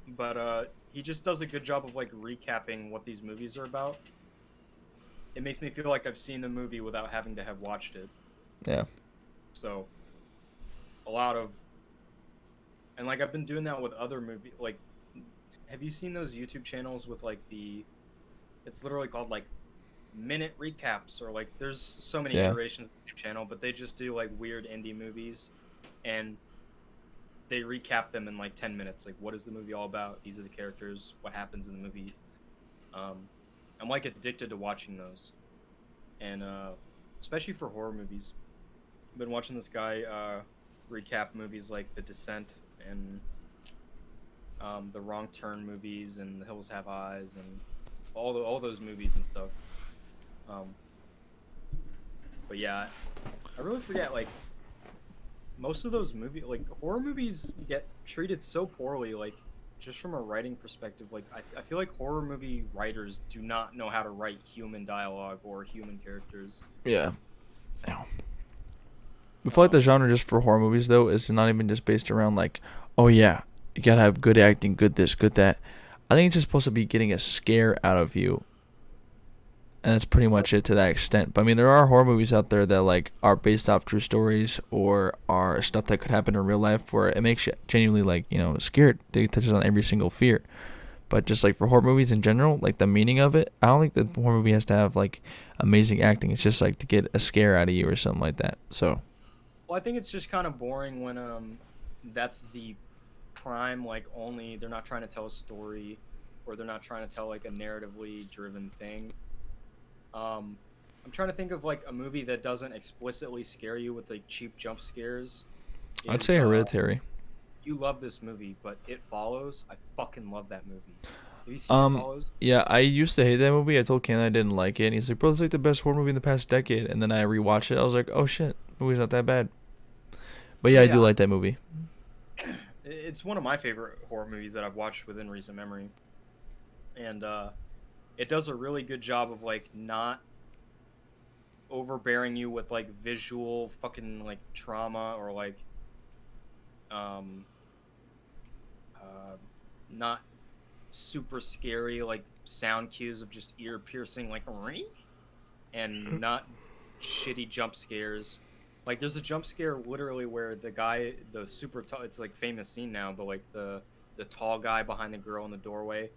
but he just does a good job of like recapping what these movies are about. It makes me feel like I've seen the movie without having to have watched it. Yeah. So a lot of, and like I've been doing that with other movies. Like, have you seen those YouTube channels with like it's literally called like minute recaps, or like there's so many iterations of the channel, but they just do like weird indie movies and they recap them in like 10 minutes. Like, what is the movie all about? These are the characters, what happens in the movie. I'm like addicted to watching those, and especially for horror movies. I've been watching this guy recap movies like The Descent and the Wrong Turn movies and The Hills Have Eyes and all those movies and stuff. But yeah, I really forget, like, most of those movies, like, horror movies get treated so poorly, like, just from a writing perspective. Like, I feel like horror movie writers do not know how to write human dialogue or human characters. Yeah. Yeah. I feel like the genre just for horror movies though is not even just based around like, oh yeah, you gotta have good acting, good this, good that. I think it's just supposed to be getting a scare out of you, and that's pretty much it to that extent. But I mean, there are horror movies out there that like are based off true stories or are stuff that could happen in real life, where it makes you genuinely like scared. It touches on every single fear. But just like for horror movies in general, like the meaning of it, I don't think the horror movie has to have like amazing acting. It's just like to get a scare out of you or something like that. So Well, I think it's just kind of boring when that's the prime, like, only they're not trying to tell a story, or they're not trying to tell like a narratively driven thing. I'm trying to think of like a movie that doesn't explicitly scare you with like cheap jump scares. I'd Is say Hereditary. You love this movie, but It Follows. I fucking love that movie. Have you seen It Um, Follows? yeah, I used to hate that movie. I told Ken I didn't like it, and he's like, "Bro, it's like the best horror movie in the past decade." And then I rewatched it. I was like, "Oh shit, the movie's not that bad." But yeah, I do Yeah, like that movie. it's one of my favorite horror movies that I've watched within recent memory, and it does a really good job of like not overbearing you with like visual fucking like trauma or like um uh not super scary like sound cues of just ear piercing like "Ring?" and not shitty jump scares. Like there's a jump scare literally where the guy, the super tall, it's like famous scene now, but like the tall guy behind the girl in the doorway,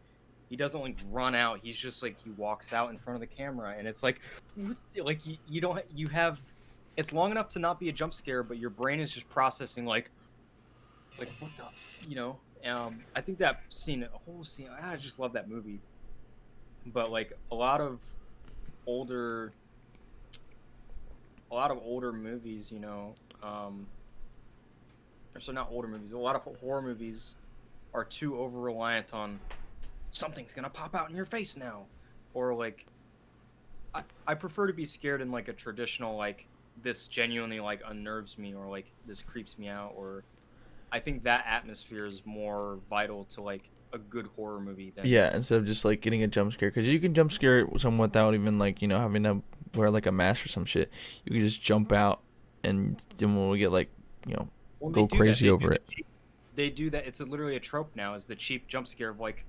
he doesn't like run out. He's just like he walks out in front of the camera, and it's like, like you don't you have, it's long enough to not be a jump scare, but your brain is just processing like what the, you know. I think that scene, a whole scene, I just love that movie. But like older a lot of older movies, or so not older movies, a lot of horror movies are too over reliant on something's gonna pop out in your face now, or like I prefer to be scared in like a traditional like this genuinely like unnerves me or like this creeps me out, or I think that atmosphere is more vital to like a good horror movie than Yeah, instead of just like getting a jump scare, because you can jump scare someone without even like having to wear like a mask or some shit. You can just jump out, and then we'll get like when they go do that, crazy over it. they do that. It's literally a trope now. Is the cheap jump scare of like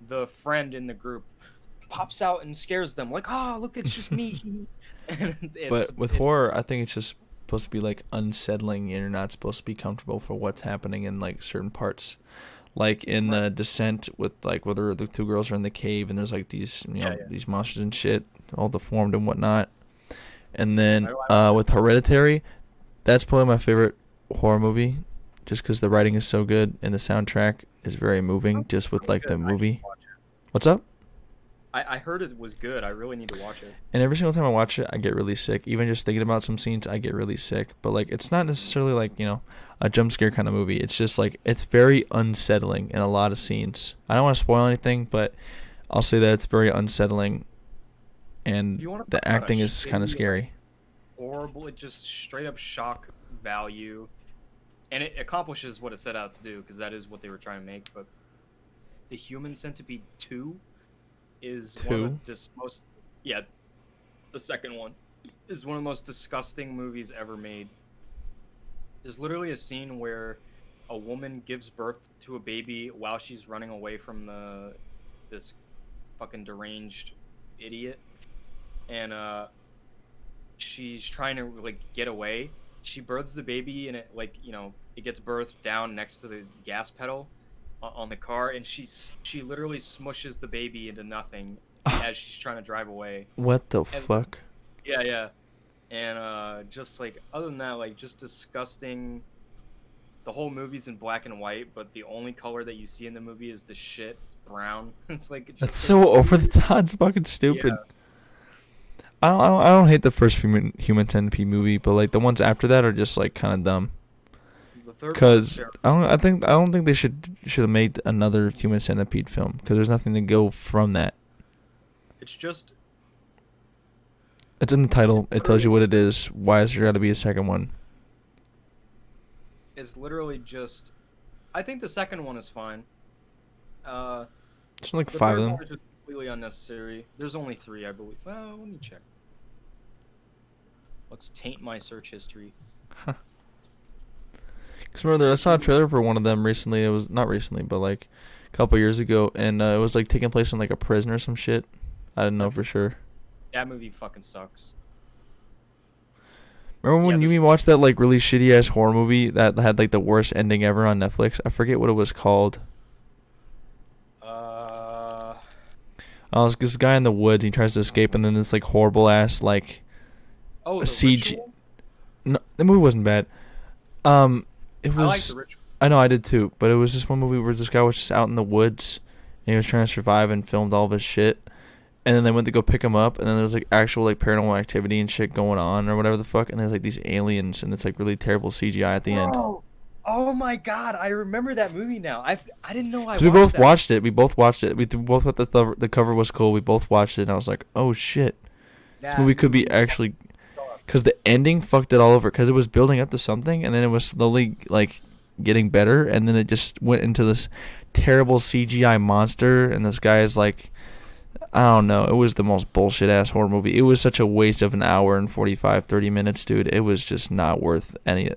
the friend in the group pops out and scares them, like, "Oh, look, it's just me." and But with it's horror, I think it's just supposed to be like unsettling, and you're not supposed to be comfortable for what's happening in like certain parts. Like in right. the Descent, with like whether the two girls are in the cave and there's like these Yeah, yeah. these monsters and shit, all deformed and whatnot. And then I don't with Hereditary, that's probably my favorite horror movie, just because the writing is so good and the soundtrack is very moving. Just with really like good. the I need to movie. watch it. What's up? I heard it was good. I really need to watch it. And every single time I watch it, I get really sick. Even just thinking about some scenes, I get really sick. But like, it's not necessarily like a jump scare kind of movie. It's just like it's very unsettling in a lot of scenes. I don't want to spoil anything, but I'll say that it's very unsettling, If and you want to the talk about a acting is kind of shitty, scary. horrible, it just straight up shock value, and it accomplishes what it set out to do because that is what they were trying to make. But the Human Centipede 2 is one of Two. the most, yeah, the second one is one of the most disgusting movies ever made. There's literally a scene where a woman gives birth to a baby while she's running away from this fucking deranged idiot, and she's trying to like get away. She births the baby, and it like it gets birthed down next to the gas pedal on the car, and she literally smushes the baby into nothing as she's trying to drive away. What the And fuck? yeah, yeah, and just like other than that, like just disgusting. The whole movie's in black and white, but the only color that you see in the movie is the shit. It's brown. It's like it's That's just so over the top. It's fucking stupid. yeah. I don't hate the first Human Centipede movie, but like the ones after that are just like kind of dumb. The third one was Cause terrible. I don't think they should have made another Human Centipede film, because there's nothing to go from that. It's just It's in the title. It tells you what it is. Why is there got to be a second one? It's literally just. I think the second one is fine. It's like The 5 of third them. one is just completely unnecessary. There's only 3, I believe. Well, let me check. Let's taint my search history. Cause remember, I saw a trailer for one of them recently. It was not recently, but like a couple years ago, and it was like taking place in like a prison or some shit. I didn't know That's- for sure. That movie fucking sucks. Remember when Yeah, you watched that like really shitty ass horror movie that had like the worst ending ever on Netflix? I forget what it was called. Oh, it's this guy in the woods. He tries to escape, and then this like horrible ass like Oh, the CG. Ritual? No, the movie wasn't bad. It I like was. the Ritual. I know I did too, but it was this one movie where this guy was just out in the woods and he was trying to survive and filmed all of his shit. And then they went to go pick him up, and then there was like actual like paranormal activity and shit going on or whatever the fuck. And there's like these aliens, and it's like really terrible CGI at the end. Oh my god, I remember that movie now. I didn't know I 'Cause we watched both that. watched it. We both watched it. We both thought the cover was cool. We both watched it, and I was like, oh shit, this That movie could be actually. Because the ending fucked it all over. Because it was building up to something, and then it was slowly like getting better, and then it just went into this terrible CGI monster, and this guy is like, I don't know. It was the most bullshit ass horror movie. It was such a waste of an hour and 45, 30 minutes, dude. It was just not worth any.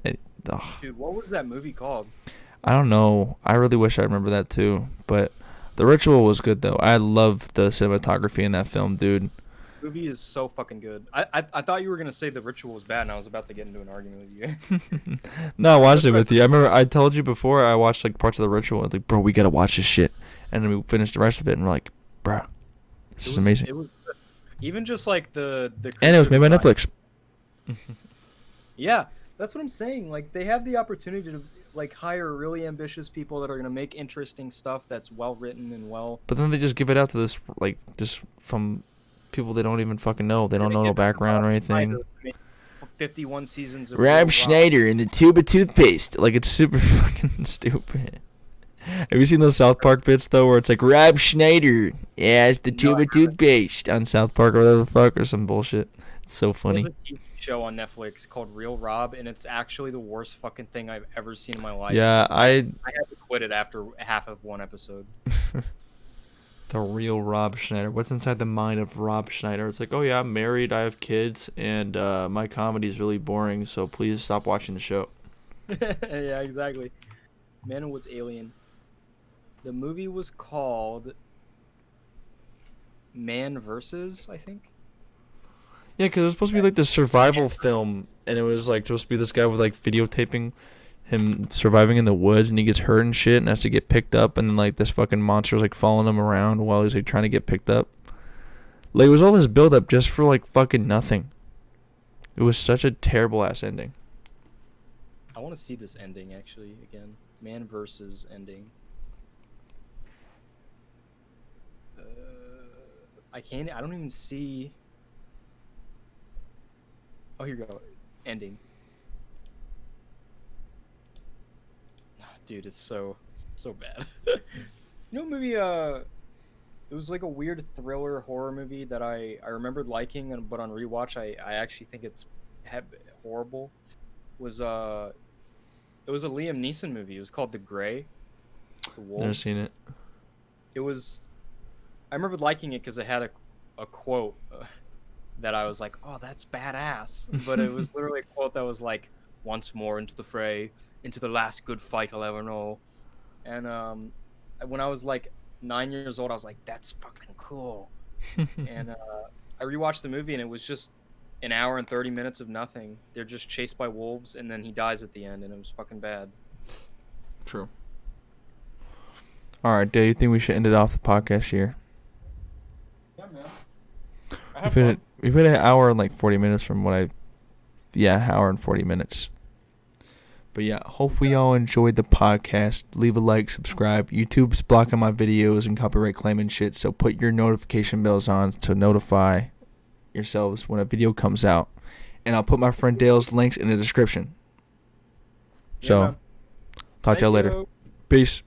Ugh. Dude, what was that movie called? I don't know. I really wish I remember that too. But The Ritual was good though. I love the cinematography in that film, dude. Movie is so fucking good. I thought you were gonna say The Ritual was bad, and I was about to get into an argument with you. No, I watched it with you. I remember I told you before I watched like parts of The Ritual. I was like, bro, we gotta watch this shit. And then we finished the rest of it, and we're like, bro, this is amazing. It was good. Even just like the And it was made by creature Netflix. design. Yeah, that's what I'm saying. Like they have the opportunity to like hire really ambitious people that are gonna make interesting stuff that's well written and well. But then they just give it out to this like just from people they don't even fucking know. They don't know Gonna no give it to background or Rob anything. Schneider to make 51 seasons of Rob Rob. Schneider in the tube of toothpaste. Like it's super fucking stupid. Have you seen those South Park bits though, where it's like Rob Schneider, yeah, it's the No, tube I of toothpaste on South Park or whatever the fuck or some bullshit. It's so funny. There's a TV show on Netflix called Real Rob, and it's actually the worst fucking thing I've ever seen in my life. Yeah, I had to quit it after half of one episode. The real Rob Schneider. What's inside the mind of Rob Schneider? It's like, oh yeah, I'm married, I have kids, and my comedy is really boring, so please stop watching the show. Yeah, exactly. Man in Woods Alien. The movie was called Man Versus, I think. Yeah, because it was supposed to be like this survival film, and it was like supposed to be this guy with like videotaping him surviving in the woods, and he gets hurt and shit, and has to get picked up, and then like this fucking monster's like following him around while he's like trying to get picked up. Like it was all this build up just for like fucking nothing. It was such a terrible ass ending. I want to see this ending actually again. Man Versus ending. I can't. I don't even see. Oh, here you go. Ending. Dude, it's so bad. You know, what movie. It was like a weird thriller horror movie that I remembered liking, but on rewatch, I actually think it's horrible. Was it was a Liam Neeson movie. It was called The Grey. The Wolves. Never seen it. It was. I remember liking it because it had a quote that I was like, "Oh, that's badass." But it was literally a quote that was like, "Once more into the fray, into the last good fight I'll ever know." And when I was like 9 years old, I was like, "That's fucking cool." And I rewatched the movie, and it was just an hour and 30 minutes of nothing. They're just chased by wolves, and then he dies at the end, and it was fucking bad. True. All right, do you think we should end it off the podcast here? Yeah, man. We've hit an hour and like 40 minutes from what I... Yeah, hour and 40 minutes. But yeah, hopefully y'all enjoyed the podcast. Leave a like, subscribe. YouTube's blocking my videos and copyright claiming shit, so put your notification bells on to notify yourselves when a video comes out. And I'll put my friend Dale's links in the description. Yeah, So, man. talk to y'all Thank later. you. Peace.